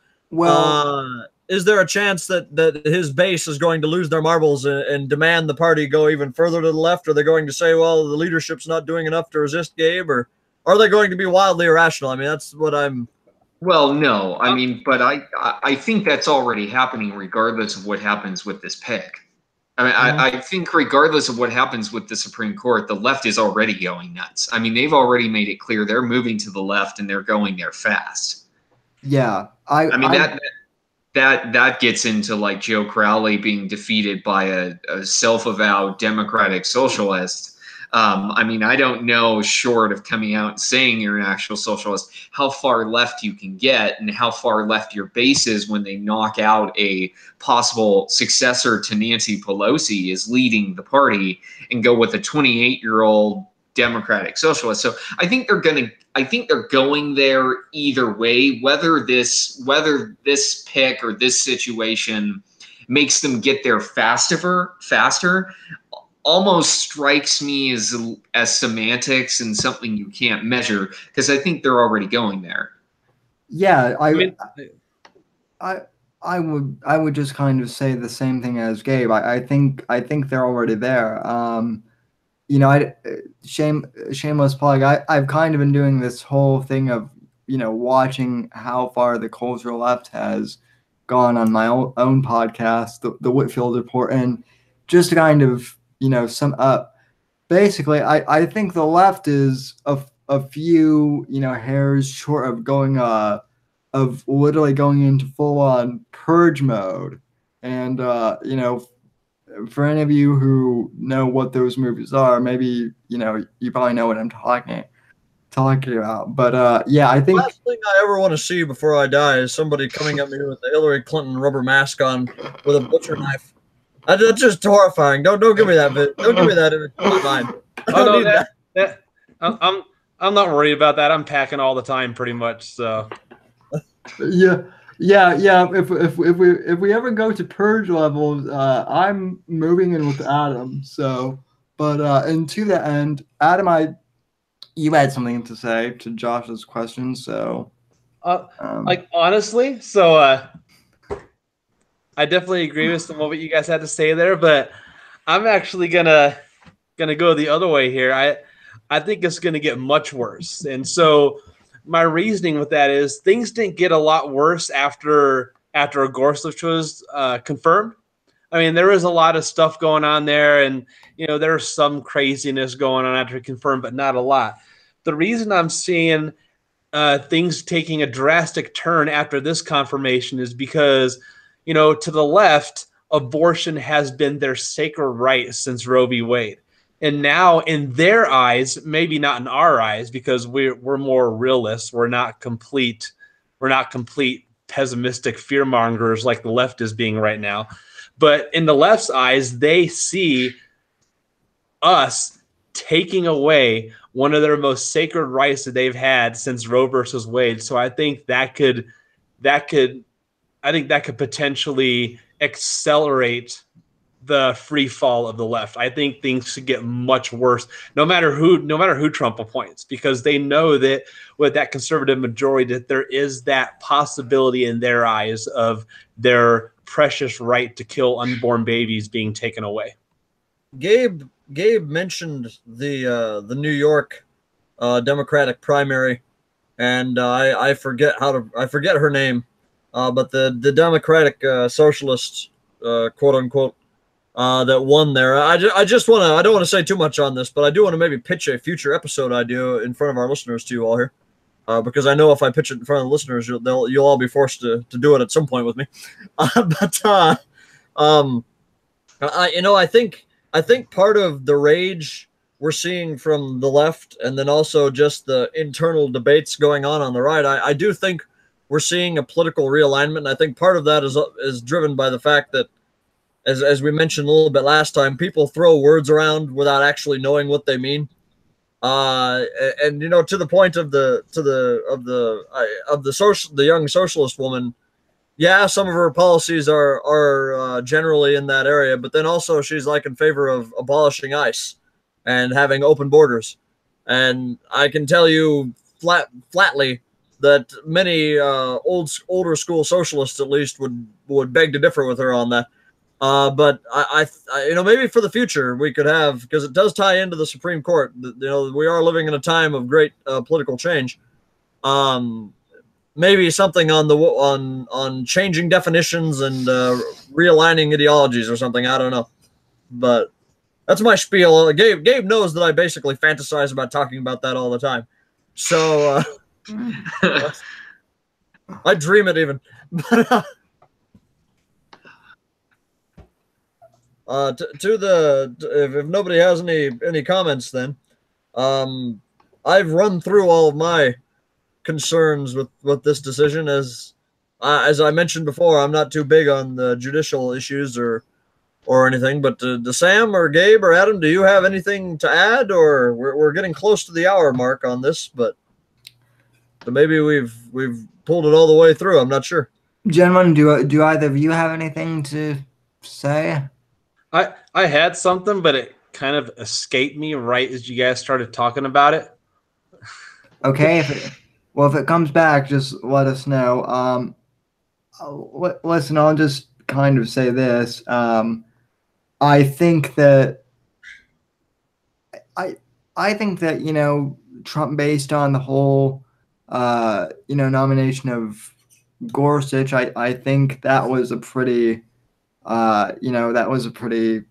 is there a chance that his base is going to lose their marbles and demand the party go even further to the left? Are they going to say, well, the leadership's not doing enough to resist Gabe? Or are they going to be wildly irrational? I mean, that's what I'm... Well, no. I mean, but I think that's already happening regardless of what happens with this pick. I mean, I think regardless of what happens with the Supreme Court, the left is already going nuts. I mean, they've already made it clear they're moving to the left and they're going there fast. Yeah. I mean, that gets into like Joe Crowley being defeated by a self-avowed democratic socialist. I mean, I don't know, short of coming out and saying you're an actual socialist, how far left you can get and how far left your base is when they knock out a possible successor to Nancy Pelosi is leading the party and go with a 28-year-old democratic socialist. So I think they're going there either way, whether this pick or this situation makes them get there faster almost strikes me as semantics and something you can't measure, because I think they're already going there. Yeah, I would just kind of say the same thing as Gabe. I think they're already there. Shameless plug. I've kind of been doing this whole thing of watching how far the cultural left has gone on my own podcast, the Whitfield Report, and just to kind of, sum up, basically, I think the left is a few, hairs short of of literally going into full on purge mode. And, for any of you who know what those movies are, maybe, you probably know what I'm talking about. But yeah, I think last thing I ever want to see before I die is somebody coming at me with a Hillary Clinton rubber mask on with a butcher knife. That's just horrifying. Don't give me that. Don't give me that in my mind. I don't need that. I'm not worried about that. I'm packing all the time, pretty much. So yeah. If we ever go to purge levels, I'm moving in with Adam. So, but and to that end, Adam, you had something to say to Josh's question. So, like honestly, so I definitely agree with some of what you guys had to say there, but I'm actually gonna go the other way here. I think it's gonna get much worse, and so my reasoning with that is things didn't get a lot worse after Gorsuch was confirmed. I mean, there was a lot of stuff going on there, and there's some craziness going on after confirmed, but not a lot. The reason I'm seeing things taking a drastic turn after this confirmation is because to the left, abortion has been their sacred right since Roe v. Wade. And now in their eyes, maybe not in our eyes, because we're more realists. We're not complete pessimistic fear mongers like the left is being right now. But in the left's eyes, they see us taking away one of their most sacred rights that they've had since Roe versus Wade. So I think that could potentially accelerate the free fall of the left. I think things should get much worse, no matter who Trump appoints, because they know that with that conservative majority, that there is that possibility in their eyes of their precious right to kill unborn babies being taken away. Gabe mentioned the New York Democratic primary, and I forget her name, but the Democratic Socialist quote unquote that won there. I don't want to say too much on this, but I do want to maybe pitch a future episode idea in front of our listeners to you all here, because I know if I pitch it in front of the listeners, you'll all be forced to do it at some point with me. I think part of the rage we're seeing from the left, and then also just the internal debates going on the right, I do think we're seeing a political realignment. And I think part of that is driven by the fact that, as we mentioned a little bit last time, people throw words around without actually knowing what they mean. And to the point of the young socialist woman, yeah, some of her policies are generally in that area, but then also she's like in favor of abolishing ICE and having open borders. And I can tell you flatly that many older school socialists at least would beg to differ with her on that. But I maybe for the future we could have, because it does tie into the Supreme Court. We are living in a time of great political change. Maybe something on changing definitions and realigning ideologies or something. I don't know, but that's my spiel. Gabe knows that I basically fantasize about talking about that all the time. So I dream it even. If nobody has any comments, then I've run through all of my concerns with this decision. As I mentioned before, I'm not too big on the judicial issues or anything. But Sam or Gabe or Adam, do you have anything to add? Or we're getting close to the hour mark on this, but maybe we've pulled it all the way through. I'm not sure. Gentlemen, do either of you have anything to say? I had something, but it kind of escaped me right as you guys started talking about it. Okay, if it comes back, just let us know. Listen, I'll just kind of say this. I think that Trump, based on the whole nomination of Gorsuch, I think that was a pretty, that was a pretty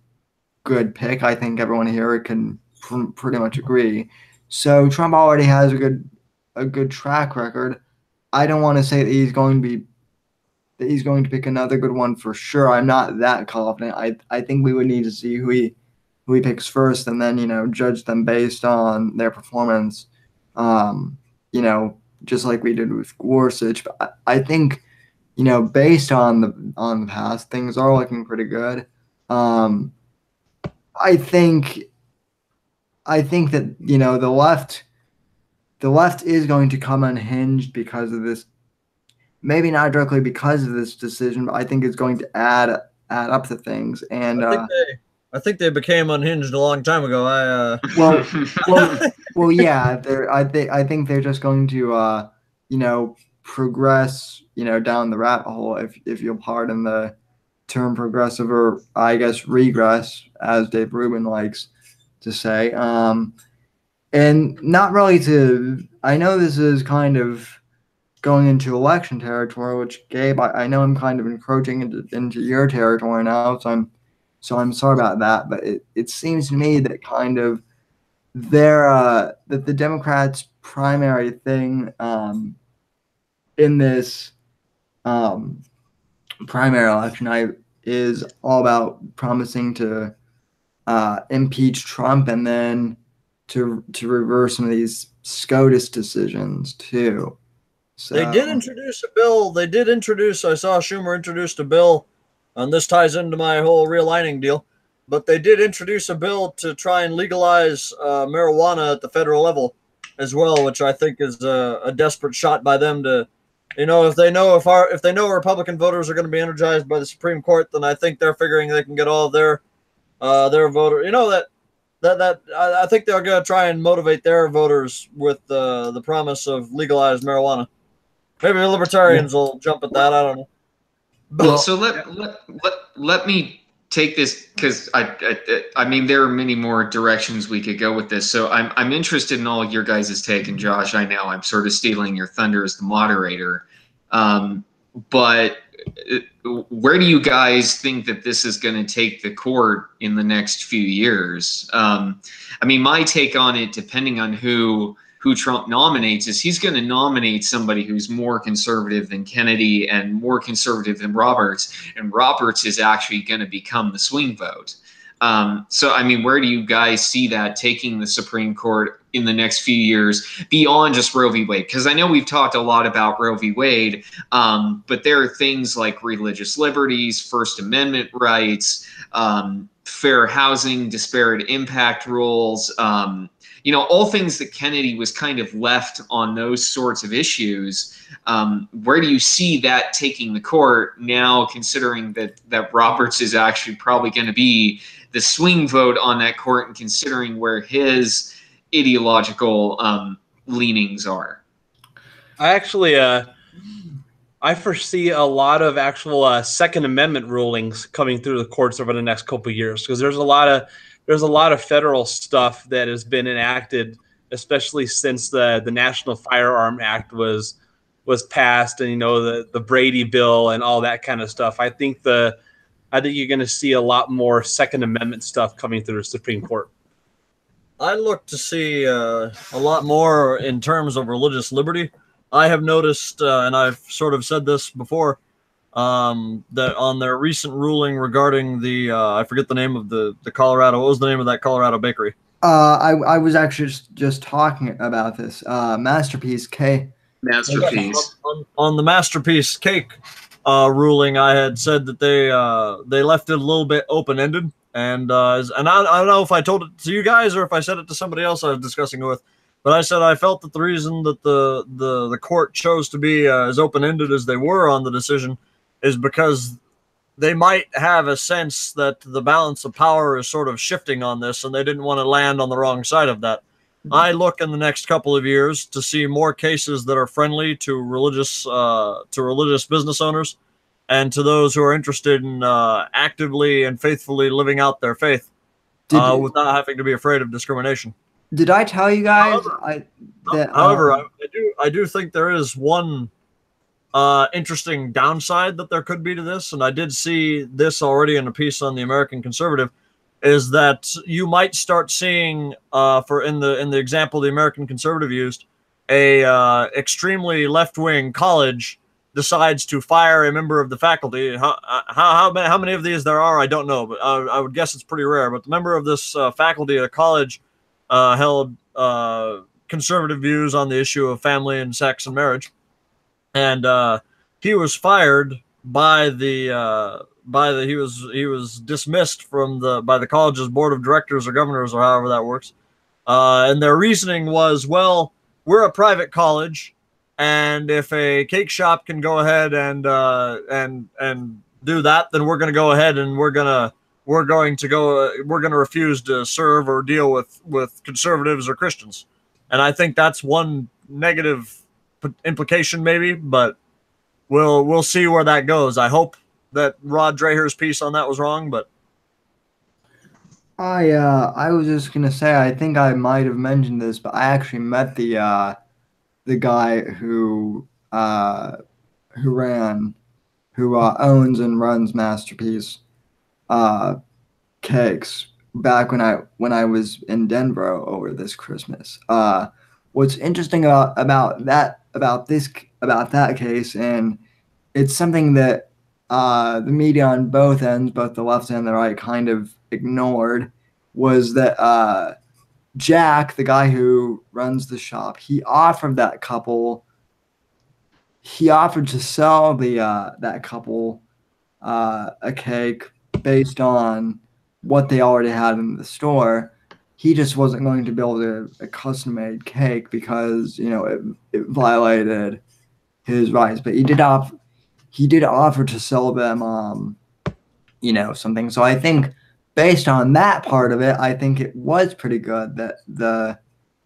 good pick. I think everyone here can pretty much agree. So Trump already has a good track record. I don't want to say that he's going to pick another good one for sure. I'm not that confident. I think we would need to see who he picks first, and then judge them based on their performance. Just like we did with Gorsuch. But I think based on the past, things are looking pretty good. I think that the left is going to come unhinged because of this. Maybe not directly because of this decision, but I think it's going to add up to things. And I think they became unhinged a long time ago. well, yeah. I think they're just going to progress down the rabbit hole, if you'll pardon the term progressive, or I guess regress, as Dave Rubin likes to say. And not really to. I know this is kind of going into election territory, which, Gabe, I know I'm kind of encroaching into your territory now, so I'm sorry about that. But it seems to me that kind of that the Democrats' primary thing in this primary election is all about promising to impeach Trump and then to reverse some of these SCOTUS decisions too. So they did introduce a bill. I saw Schumer introduced a bill, and this ties into my whole realigning deal. But they did introduce a bill to try and legalize marijuana at the federal level as well, which I think is a desperate shot by them to, if they know Republican voters are going to be energized by the Supreme Court, then I think they're figuring they can get all of their voter. I think they're going to try and motivate their voters with the promise of legalized marijuana. Maybe the libertarians will jump at that. I don't know. Well, so let me take this, because I mean there are many more directions we could go with this. So I'm interested in all your guys' take. And Josh, I know I'm sort of stealing your thunder as the moderator, but where do you guys think that this is going to take the court in the next few years? I mean, my take on it, depending on who Trump nominates, is he's going to nominate somebody who's more conservative than Kennedy and more conservative than Roberts, and Roberts is actually going to become the swing vote. So, I mean, where do you guys see that taking the Supreme Court in the next few years beyond just Roe v. Wade? Because I know we've talked a lot about Roe v. Wade, but there are things like religious liberties, First Amendment rights, fair housing, disparate impact rules, all things that Kennedy was kind of left on those sorts of issues. Where do you see that taking the court now, considering that Roberts is actually probably going to be the swing vote on that court, and considering where his ideological leanings are? I actually I foresee a lot of actual Second Amendment rulings coming through the courts over the next couple of years, because there's a lot of federal stuff that has been enacted, especially since the National Firearm Act was passed, and the Brady bill and all that kind of stuff. I think you're going to see a lot more Second Amendment stuff coming through the Supreme Court. I look to see a lot more in terms of religious liberty. I have noticed, and I've sort of said this before, that on their recent ruling regarding the I forget the name of the Colorado. What was the name of that Colorado bakery? I was actually just talking about this. Masterpiece Cake. Masterpiece. On the Masterpiece Cake ruling, I had said that they left it a little bit open ended, and I don't know if I told it to you guys or if I said it to somebody else I was discussing it with. But I said I felt that the reason that the court chose to be as open-ended as they were on the decision is because they might have a sense that the balance of power is sort of shifting on this, and they didn't want to land on the wrong side of that. I look in the next couple of years to see more cases that are friendly to religious business owners and to those who are interested in actively and faithfully living out their faith without having to be afraid of discrimination. Did I tell you guys? However, I do think there is one interesting downside that there could be to this, and I did see this already in a piece on the American Conservative, is that you might start seeing, for in the example the American Conservative used, a extremely left-wing college decides to fire a member of the faculty. How many of these there are, I don't know, but I would guess it's pretty rare. But the member of this faculty at a college held conservative views on the issue of family and sex and marriage, and he was fired by the he was dismissed from by the college's board of directors or governors or however that works. And their reasoning was, well, we're a private college, and if a cake shop can go ahead and do that, then we're going to go ahead and we're going to refuse to serve or deal with conservatives or Christians. And I think that's one negative implication, maybe, but we'll see where that goes. I hope that Rod Dreher's piece on that was wrong, but I was just gonna say, I think I might have mentioned this, but I actually met the guy who owns and runs Masterpiece Cakes back when I was in Denver over this Christmas. What's interesting about that case, and it's something that the media on both ends, both the left and the right, kind of ignored, was that Jack, the guy who runs the shop, he offered to sell that couple a cake based on what they already had in the store. He just wasn't going to build a custom-made cake because, it violated his rights. But he did offer to sell them, something. So I think based on that part of it, I think it was pretty good that the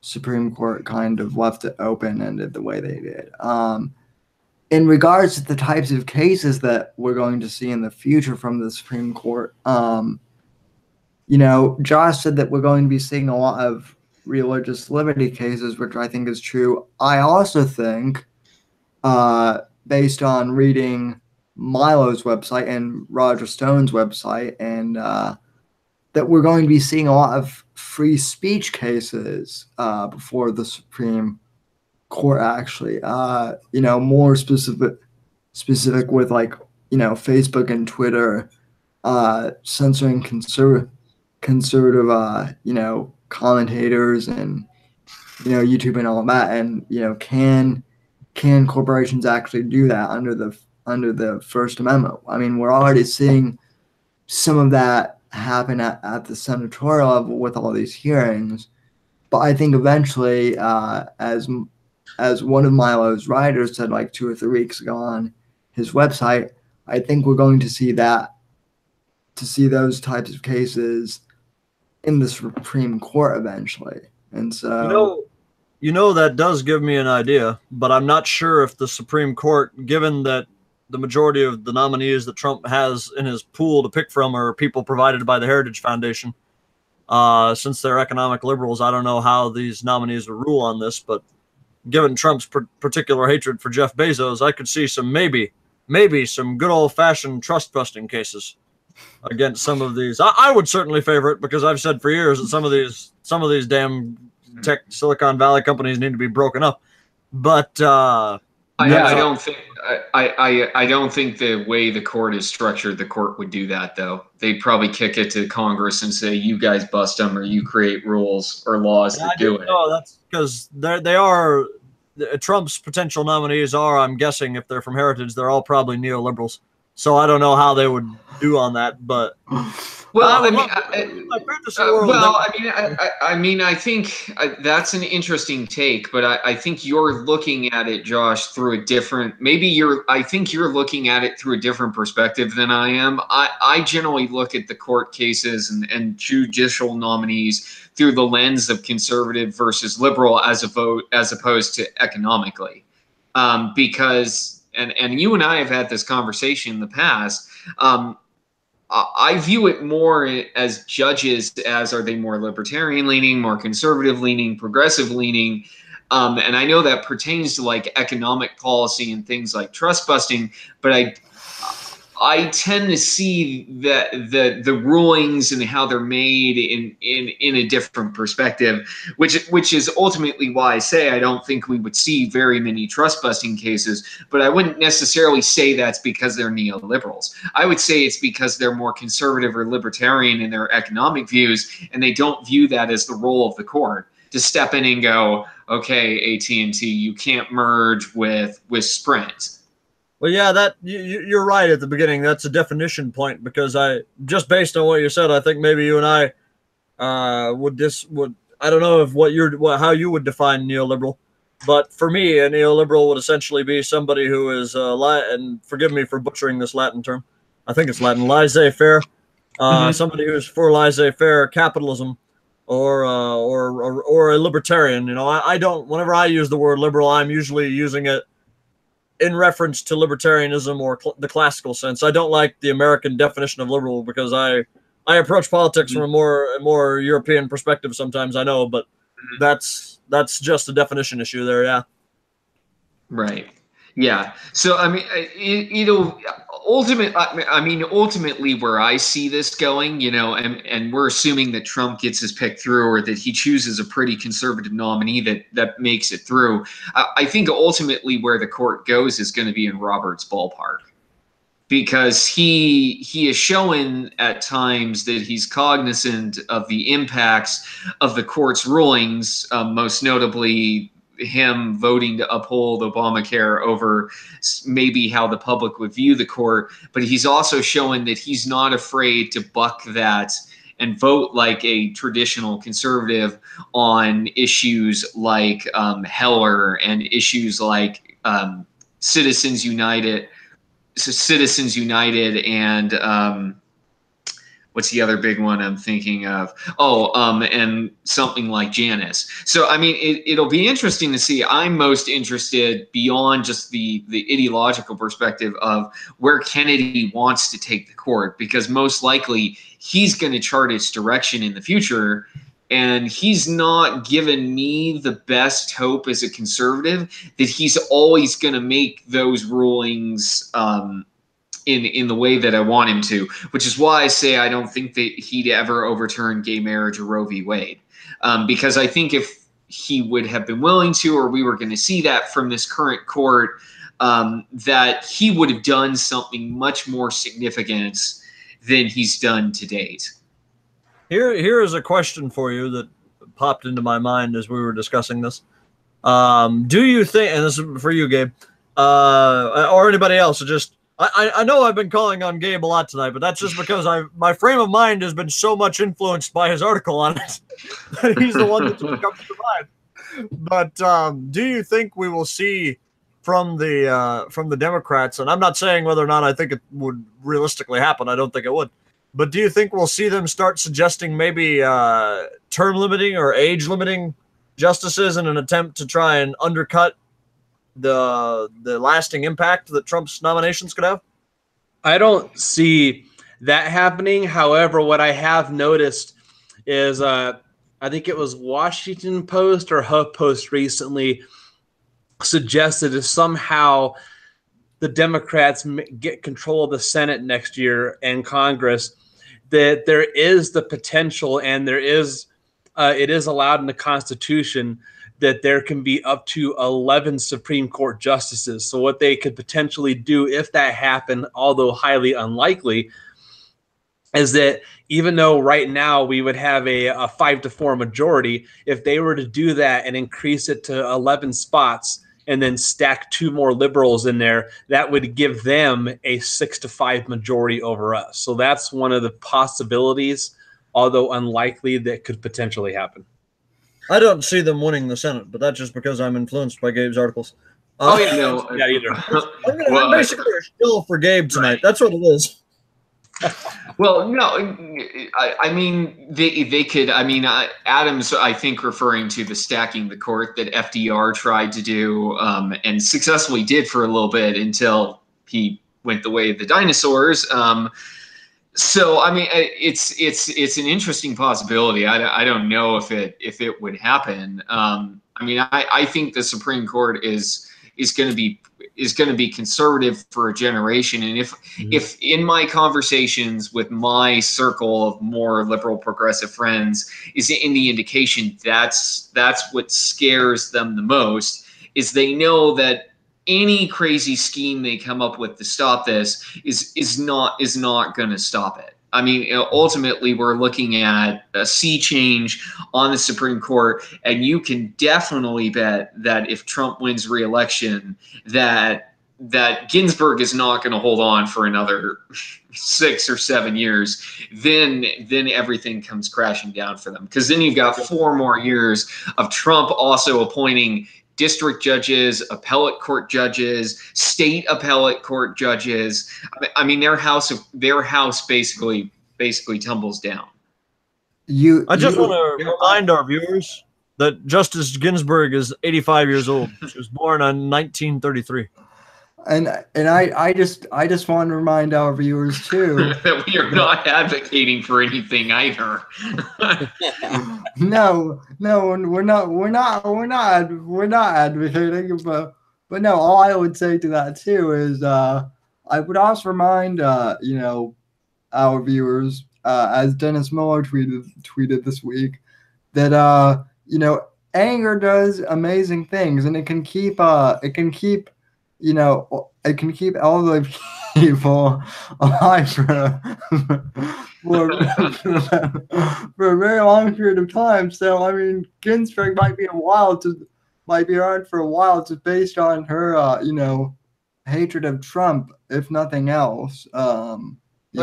Supreme Court kind of left it open-ended the way they did. In regards to the types of cases that we're going to see in the future from the Supreme Court, Josh said that we're going to be seeing a lot of religious liberty cases, which I think is true. I also think, based on reading Milo's website and Roger Stone's website, and that we're going to be seeing a lot of free speech cases before the Supreme Court, actually. More specific with Facebook and Twitter censoring conservative commentators and YouTube and all that, and can corporations actually do that under the First Amendment? I mean, we're already seeing some of that happen at the senatorial level with all these hearings, but I think eventually, as one of Milo's writers said like 2 or 3 weeks ago on his website, I think we're going to see those types of cases in the Supreme Court eventually. And so that does give me an idea, but I'm not sure if the Supreme Court, given that the majority of the nominees that Trump has in his pool to pick from are people provided by the Heritage Foundation, since they're economic liberals, I don't know how these nominees will rule on this, but given Trump's particular hatred for Jeff Bezos, I could see some maybe some good old-fashioned trust-busting cases against some of these. I would certainly favor it, because I've said for years that some of these damn tech Silicon Valley companies need to be broken up. But I don't think the way the court is structured, the court would do that, though. They'd probably kick it to Congress and say, you guys bust them, or you create rules or laws that do it. No, that's because they are Trump's potential nominees are, I'm guessing, if they're from Heritage, they're all probably neoliberals. So I don't know how they would do on that, but I think that's an interesting take, but I think you're looking at it, Josh, through a different. I think you're looking at it through a different perspective than I am. I generally look at the court cases and judicial nominees through the lens of conservative versus liberal as opposed to economically, because. And you and I have had this conversation in the past. I view it more as judges as, are they more libertarian leaning, more conservative leaning, progressive leaning? And I know that pertains to like economic policy and things like trust busting, but I tend to see that the rulings and how they're made in a different perspective, which is ultimately why I say I don't think we would see very many trust busting cases. But I wouldn't necessarily say that's because they're neoliberals. I would say it's because they're more conservative or libertarian in their economic views, and they don't view that as the role of the court to step in and go, okay, AT&T, you can't merge with Sprint. Well, yeah, that you're right at the beginning. That's a definition point, because I just based on what you said, I think maybe you and I would I don't know if how you would define neoliberal, but for me, a neoliberal would essentially be somebody who is and forgive me for butchering this Latin term. I think it's Latin, laissez-faire. Somebody who's for laissez-faire capitalism, or a libertarian. You know, I don't. Whenever I use the word liberal, I'm usually using it in reference to libertarianism or the classical sense. I don't like the American definition of liberal, because I approach politics from a more European perspective sometimes, I know, but that's just a definition issue there, yeah. Right. Yeah. So I mean, ultimately, where I see this going, you know, and we're assuming that Trump gets his pick through, or that he chooses a pretty conservative nominee that makes it through. I think ultimately where the court goes is going to be in Robert's ballpark, because he is showing at times that he's cognizant of the impacts of the court's rulings, most notably him voting to uphold Obamacare over maybe how the public would view the court. But he's also showing that he's not afraid to buck that and vote like a traditional conservative on issues like Heller, and issues like Citizens United, and what's the other big one I'm thinking of? And something like Janus. So, I mean, it'll be interesting to see. I'm most interested beyond just the ideological perspective of where Kennedy wants to take the court, because most likely he's going to chart its direction in the future. And he's not given me the best hope as a conservative that he's always going to make those rulings in the way that I want him to, which is why I say I don't think that he'd ever overturn gay marriage or Roe v. Wade. Because I think if he would have been willing to, or we were going to see that from this current court, that he would have done something much more significant than he's done to date. Here is a question for you that popped into my mind as we were discussing this. Do you think, and this is for you, Gabe, or anybody else, just I know I've been calling on Gabe a lot tonight, but that's just because my frame of mind has been so much influenced by his article on it. He's the one that just comes to mind. But do you think we will see from the Democrats, and I'm not saying whether or not I think it would realistically happen, I don't think it would, but do you think we'll see them start suggesting maybe term limiting or age limiting justices in an attempt to try and undercut the lasting impact that Trump's nominations could have? I don't see that happening. However, what I have noticed is I think it was Washington Post or HuffPost recently suggested if somehow the Democrats get control of the Senate next year and Congress, that there is the potential, and there is it is allowed in the Constitution, that there can be up to 11 Supreme Court justices. So what they could potentially do if that happened, although highly unlikely, is that even though right now we would have a 5-4 majority, if they were to do that and increase it to 11 spots and then stack 2 more liberals in there, that would give them a 6-5 majority over us. So that's one of the possibilities, although unlikely, that could potentially happen. I don't see them winning the Senate, but that's just because I'm influenced by Gabe's articles. No, yeah, either. I'm basically a shill for Gabe tonight. Right. That's what it is. Well, no, I mean, they could. I mean, Adams, I think, referring to the stacking the court that FDR tried to do, and successfully did for a little bit until he went the way of the dinosaurs. So, I mean, it's an interesting possibility. I don't know if it would happen. I mean, I think the Supreme Court is going to be conservative for a generation. And if in my conversations with my circle of more liberal progressive friends is any indication, that's what scares them the most, is they know that any crazy scheme they come up with to stop this is not going to stop it. I mean, ultimately, we're looking at a sea change on the Supreme Court, and you can definitely bet that if Trump wins re-election, that Ginsburg is not going to hold on for another 6 or 7 years. Then everything comes crashing down for them, because then you've got 4 more years of Trump also appointing district judges, appellate court judges, state appellate court judges. I mean, their house basically tumbles down. I just want to remind our viewers that Justice Ginsburg is 85 years old. She was born in 1933. And I just want to remind our viewers too that we are not advocating for anything either. No, we're not advocating, but no, all I would say to that too is I would also remind our viewers, as Dennis Miller tweeted this week, that anger does amazing things, and it can keep all the people alive for a very long period of time. So I mean, Ginsburg might be around for a while, just based on her hatred of Trump, if nothing else. I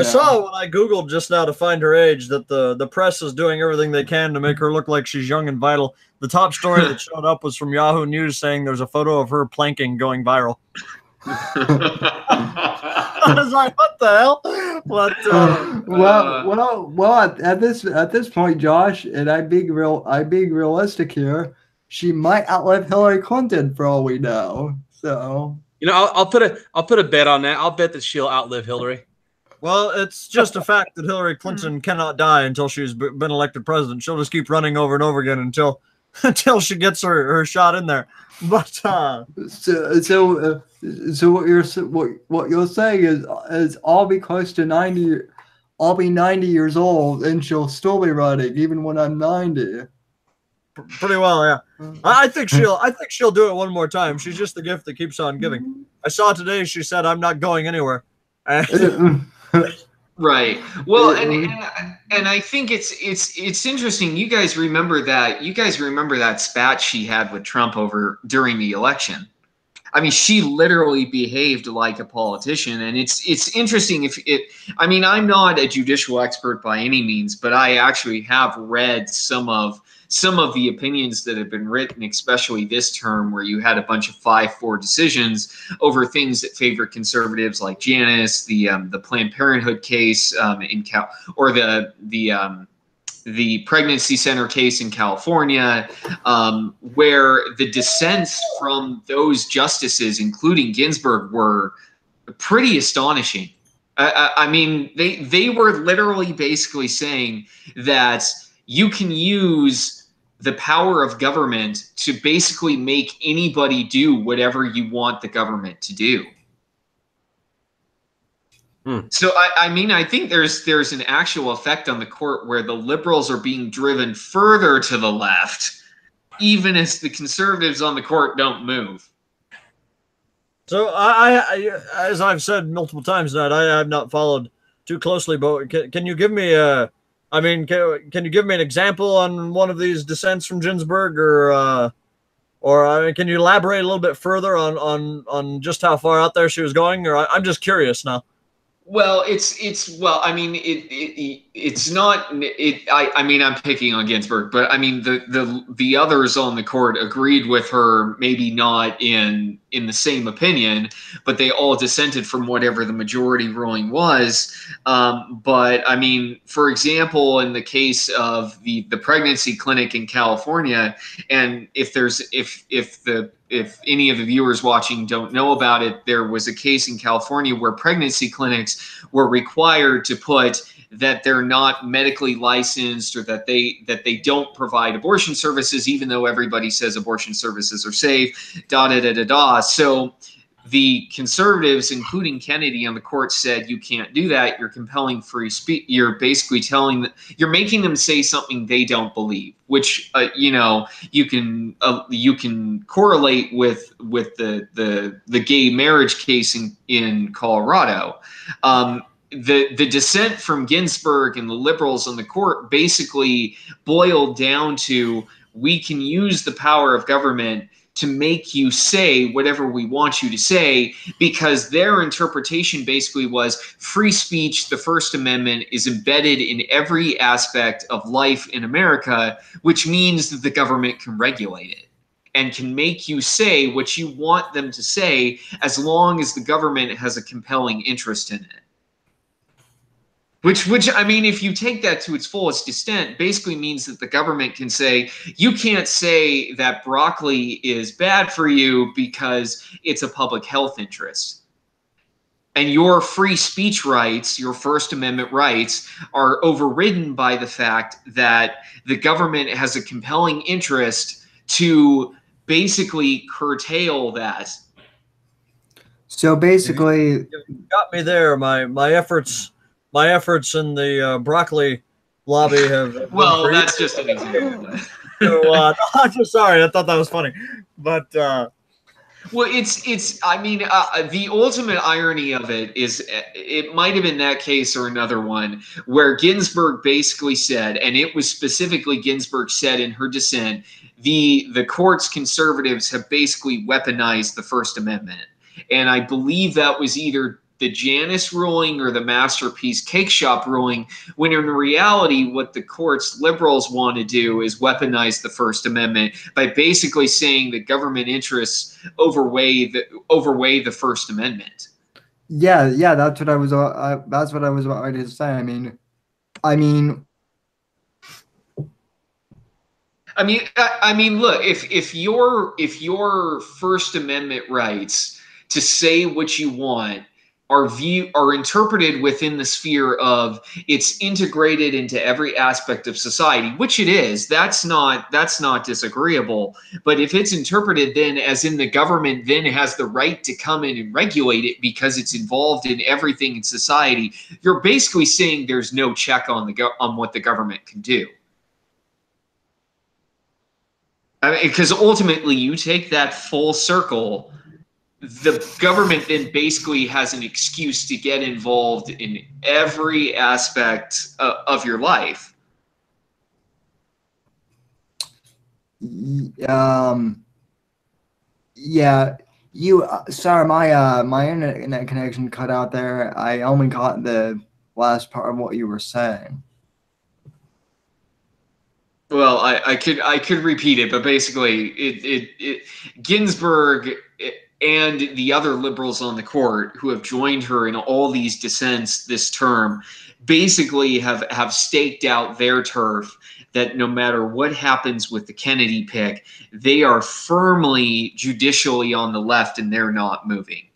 saw when I Googled just now to find her age that the press is doing everything they can to make her look like she's young and vital. The top story that showed up was from Yahoo News saying there's a photo of her planking going viral. I was like, what the hell? But well, at this point, Josh, and I'm being realistic here, she might outlive Hillary Clinton for all we know. So I'll put a bet on that. I'll bet that she'll outlive Hillary. Well, it's just a fact that Hillary Clinton cannot die until she's been elected president. She'll just keep running over and over again until she gets her shot in there. But so what you're saying is I'll be close to 90. I'll be 90 years old, and she'll still be running even when I'm 90. Pretty well, yeah. I think she'll do it one more time. She's just the gift that keeps on giving. I saw today she said, "I'm not going anywhere." Right. Well, and I think it's interesting. You guys remember that spat she had with Trump during the election. I mean, she literally behaved like a politician, and it's interesting. I'm not a judicial expert by any means, but I actually have read some of the opinions that have been written, especially this term, where you had a bunch of 5-4 decisions over things that favor conservatives, like Janus, the Planned Parenthood case or the pregnancy center case in California, where the dissents from those justices, including Ginsburg, were pretty astonishing. I mean, they were literally basically saying that you can use the power of government to basically make anybody do whatever you want the government to do. So I think there's an actual effect on the court where the liberals are being driven further to the left, even as the conservatives on the court don't move. So I as I've said multiple times tonight, I have not followed too closely, but can you give me can you give me an example on one of these dissents from Ginsburg, or can you elaborate a little bit further on just how far out there she was going? Or I'm just curious now. Well, it's not. I'm picking on Ginsburg, but I mean the others on the court agreed with her, maybe not in the same opinion, but they all dissented from whatever the majority ruling was. But I mean, for example, in the case of the pregnancy clinic in California, and if any of the viewers watching don't know about it, there was a case in California where pregnancy clinics were required to put that they're not medically licensed or that they don't provide abortion services, even though everybody says abortion services are safe, da da da da da. So the conservatives, including Kennedy on the court, said you can't do that. You're compelling free speech. You're basically you're making them say something they don't believe, which you can correlate with the gay marriage case in Colorado. The dissent from Ginsburg and the liberals on the court basically boiled down to, we can use the power of government to make you say whatever we want you to say, because their interpretation basically was free speech, the First Amendment, is embedded in every aspect of life in America, which means that the government can regulate it and can make you say what you want them to say as long as the government has a compelling interest in it. Which I mean, if you take that to its fullest extent, basically means that the government can say, you can't say that broccoli is bad for you because it's a public health interest. And your free speech rights, your First Amendment rights, are overridden by the fact that the government has a compelling interest to basically curtail that. So basically, you got me there. My efforts in the broccoli lobby have well, that's just an example. So, I'm just sorry. I thought that was funny, but well, it's. I mean, the ultimate irony of it is, it might have been that case or another one where Ginsburg basically said, and it was specifically Ginsburg said in her dissent, the court's conservatives have basically weaponized the First Amendment, and I believe that was either the Janus ruling or the Masterpiece Cake Shop ruling, when in reality what the court's liberals want to do is weaponize the First Amendment by basically saying that government interests overweigh the First Amendment. Yeah, that's what I was about ready to say. I mean, look, if your First Amendment rights to say what you want are interpreted within the sphere of it's integrated into every aspect of society, which it is. That's not disagreeable. But if it's interpreted then as in the government then has the right to come in and regulate it because it's involved in everything in society, you're basically saying there's no check on what the government can do. I mean, because ultimately you take that full circle, the government then basically has an excuse to get involved in every aspect of your life. Yeah, sorry, my internet connection cut out there. I only got the last part of what you were saying. Well, I could repeat it, but basically, Ginsburg and the other liberals on the court who have joined her in all these dissents this term basically have staked out their turf that no matter what happens with the Kennedy pick, they are firmly judicially on the left and they're not moving.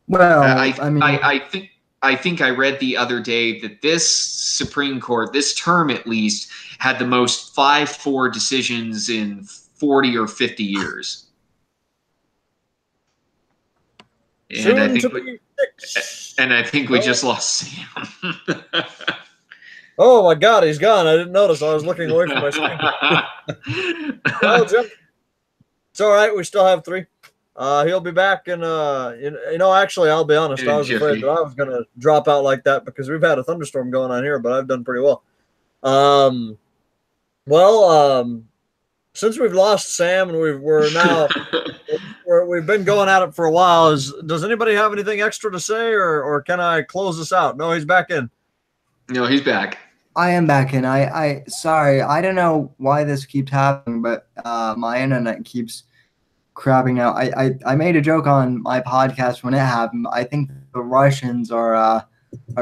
Well, I think I read the other day that this Supreme Court, this term at least, had the most 5-4 decisions in 40 or 50 years. And I think we just lost Sam. Oh my God, he's gone. I didn't notice. I was looking away from my screen. Well, Jim, it's all right. We still have 3. He'll be back, and actually, I'll be honest. I was afraid that I was going to drop out like that because we've had a thunderstorm going on here, but I've done pretty well. Since we've lost Sam and we've been going at it for a while, does anybody have anything extra to say, or can I close this out? No, he's back in. No, he's back. I am back in. Sorry, I don't know why this keeps happening, but my internet keeps crapping out. I made a joke on my podcast when it happened. I think the Russians are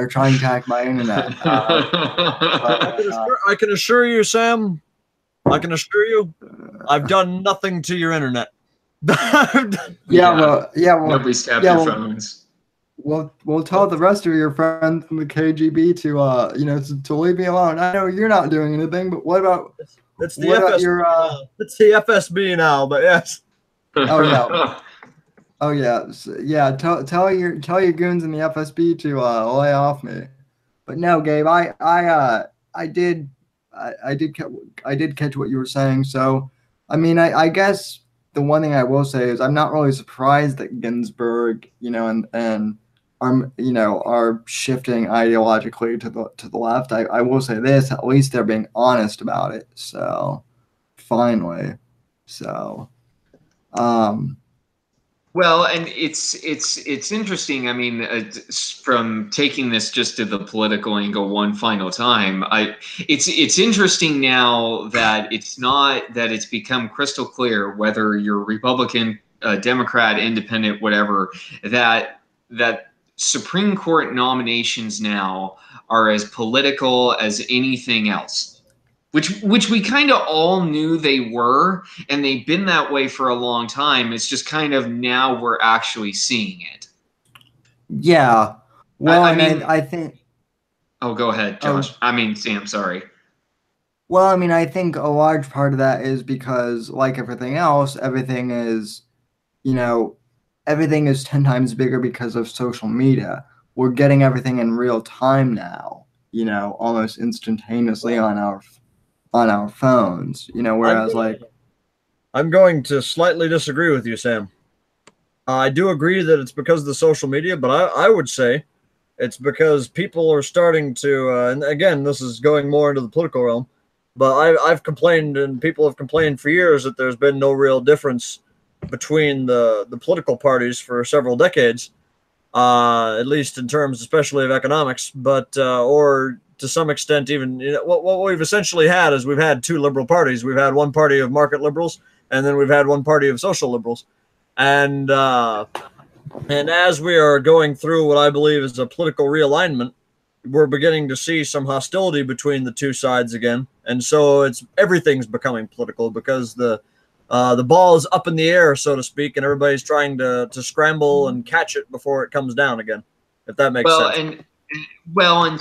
trying to hack my internet. I can assure you, Sam. I can assure you, I've done nothing to your internet. Well, Nobody's tapped your phones. we'll tell the rest of your friends in the KGB to leave me alone. I know you're not doing anything, but what about It's the what about FSB your now. It's the FSB now, but yes. Oh yeah. Oh yeah, yeah. Tell your goons in the FSB to lay off me. But no, Gabe, I did I did catch what you were saying. So, I mean, I guess the one thing I will say is I'm not really surprised that Ginsburg, and are shifting ideologically to the left. I will say this: at least they're being honest about it. So, finally, so. Well, and it's interesting. I mean, from taking this just to the political angle one final time, it's interesting now that it's become crystal clear whether you're Republican, Democrat, Independent, whatever, that Supreme Court nominations now are as political as anything else. Which we kind of all knew they were, and they've been that way for a long time. It's just kind of now we're actually seeing it. Yeah. Well, I mean, I think. Oh, go ahead, Josh. I mean, Sam. Sorry. Well, I mean, I think a large part of that is because, like everything else, everything is 10 times bigger because of social media. We're getting everything in real time now. Almost instantaneously on our phones, whereas I'm going to slightly disagree with you, Sam. I do agree that it's because of the social media, but I would say it's because people are starting to, and again, this is going more into the political realm, but I've complained and people have complained for years that there's been no real difference between the political parties for several decades, at least in terms especially of economics, but or to some extent, even what we've essentially had is we've had two liberal parties. We've had one party of market liberals, and then we've had one party of social liberals. And as we are going through what I believe is a political realignment, we're beginning to see some hostility between the two sides again. And so everything's becoming political because the ball is up in the air, so to speak, and everybody's trying to scramble and catch it before it comes down again, if that makes sense. And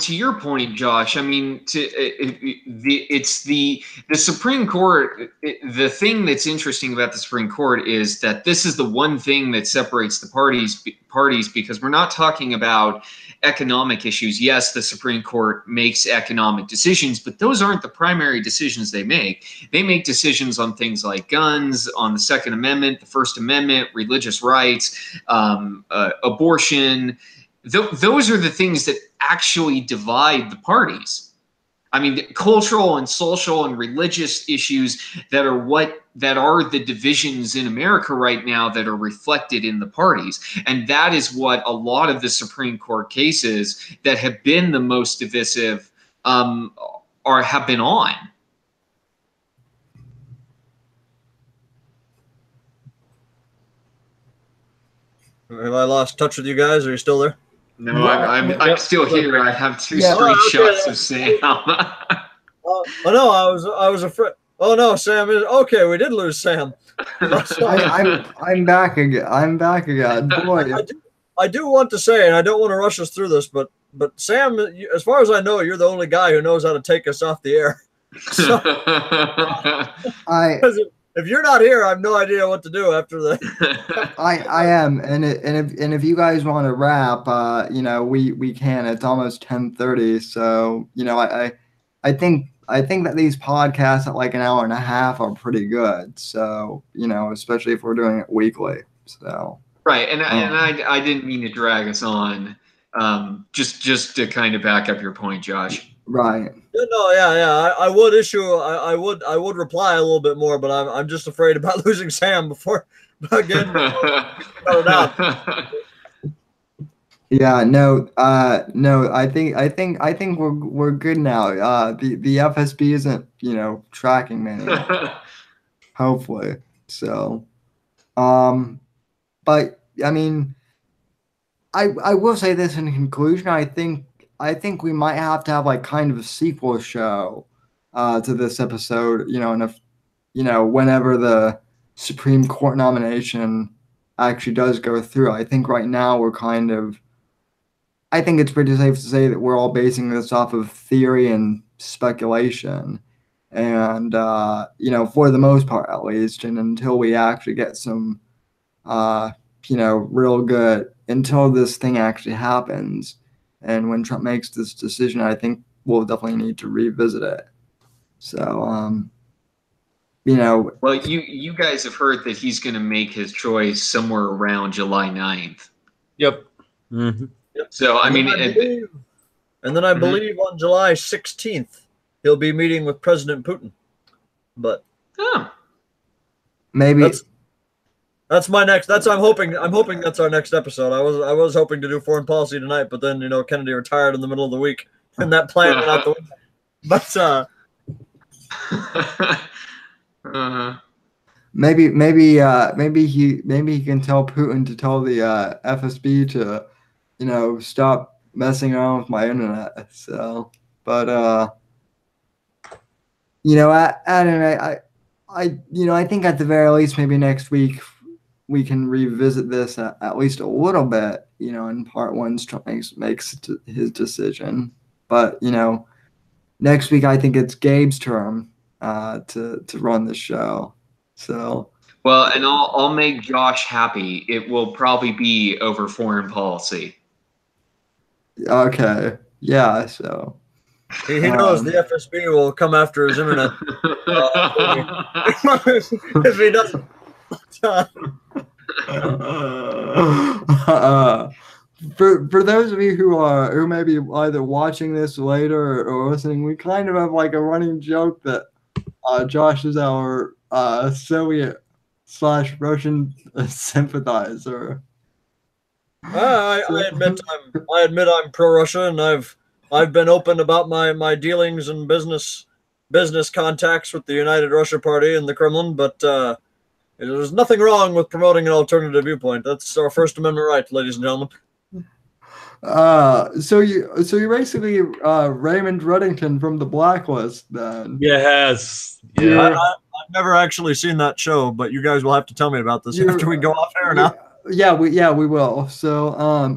to your point, Josh, I mean, it's the Supreme Court. The thing that's interesting about the Supreme Court is that this is the one thing that separates the parties because we're not talking about economic issues. Yes, the Supreme Court makes economic decisions, but those aren't the primary decisions they make. They make decisions on things like guns, on the Second Amendment, the First Amendment, religious rights, abortion. Those are the things that actually divide the parties. I mean, cultural and social and religious issues that are the divisions in America right now that are reflected in the parties. And that is what a lot of the Supreme Court cases that have been the most divisive have been on. Have I lost touch with you guys? Are you still there? No, I'm still here. I have two screenshots of Sam. Oh no, I was afraid. Oh no, Sam is okay. We did lose Sam. I'm back again. I'm back again. Boy, I do want to say, and I don't want to rush us through this, but Sam, as far as I know, you're the only guy who knows how to take us off the air. So, if you're not here, I have no idea what to do after that. I am, and if you guys want to wrap, we can. It's almost 10:30, so I think that these podcasts at like an hour and a half are pretty good. So especially if we're doing it weekly. So right, and I didn't mean to drag us on. Just to kind of back up your point, Josh. Right. No, yeah. I would reply a little bit more, but I'm just afraid about losing Sam before again. Yeah, no. I think we're good now. The FSB isn't tracking me anymore. Hopefully. So, but I mean, I will say this in conclusion. I think we might have to have like kind of a sequel show to this episode, and if whenever the Supreme Court nomination actually does go through. I think right now we're kind of I think it's pretty safe to say that we're all basing this off of theory and speculation. And, for the most part, at least, and until we actually get some, real good, until this thing actually happens. And when Trump makes this decision, I think we'll definitely need to revisit it. So, Well, you guys have heard that he's going to make his choice somewhere around July 9th. Yep. Mm-hmm. So, I mean, and then I believe on July 16th, he'll be meeting with President Putin. But maybe that's my next. I'm hoping that's our next episode. I was hoping to do foreign policy tonight, but then Kennedy retired in the middle of the week, and that plan went out the window. But maybe he can tell Putin to tell the FSB to stop messing around with my internet. So, but I think at the very least maybe next week we can revisit this at least a little bit. In part one, Trump makes his decision, but next week I think it's Gabe's turn to run the show. So. Well, and I'll make Josh happy. It will probably be over foreign policy. Okay. Yeah. So. He knows the FSB will come after his internet if he doesn't. For those of you who may be either watching this later or listening, we kind of have like a running joke that Josh is our Soviet/Russian sympathizer. I admit I'm pro-Russia, and I've been open about my dealings and business contacts with the United Russia Party and the Kremlin, but there's nothing wrong with promoting an alternative viewpoint. That's our First Amendment right, ladies and gentlemen. So you're basically Raymond Reddington from The Blacklist, then? Yes. Yeah. I've never actually seen that show, but you guys will have to tell me about this after we go off air now. Yeah, we will. So,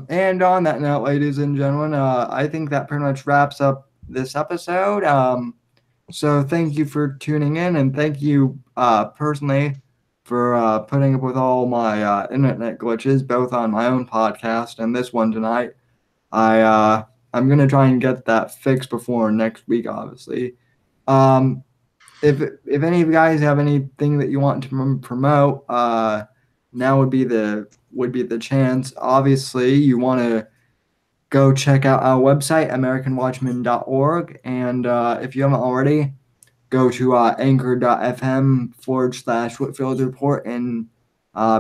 and on that note, ladies and gentlemen, I think that pretty much wraps up this episode. So thank you for tuning in, and thank you personally for putting up with all my internet glitches, both on my own podcast and this one tonight. I'm gonna try and get that fixed before next week, obviously. If any of you guys have anything that you want to promote, now would be the chance. Obviously, you want to go check out our website, AmericanWatchmen.org, and if you haven't already, go to anchor.fm/Whitfield Report and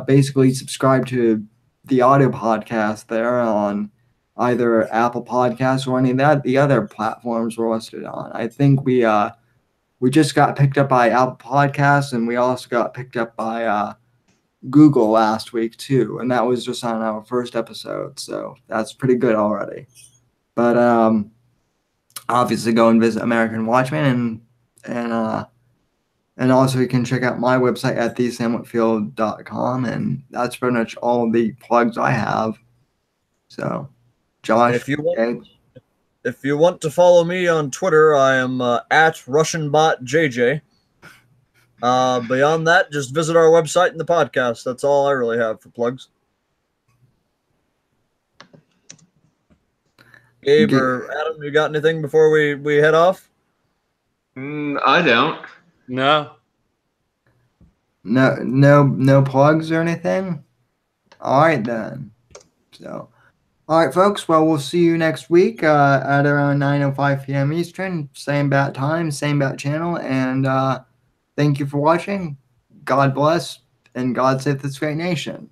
basically subscribe to the audio podcast there on either Apple Podcasts or any of the other platforms we're listed on. I think we just got picked up by Apple Podcasts, and we also got picked up by Google last week too, and that was just on our first episode, so that's pretty good already. But obviously go and visit American Watchmen, and also you can check out my website at thesamwhitfield.com, and that's pretty much all the plugs I have. So Josh, if you want to follow me on Twitter, I am at RussianBotJJ. Beyond that, just visit our website and the podcast. That's all I really have for plugs. Gabe or Adam, you got anything before we head off? I don't. No. No plugs or anything? All right, then. So, all right, folks. Well, we'll see you next week at around 9:05 p.m. Eastern. Same bat time, same bat channel, and thank you for watching. God bless, and God save this great nation.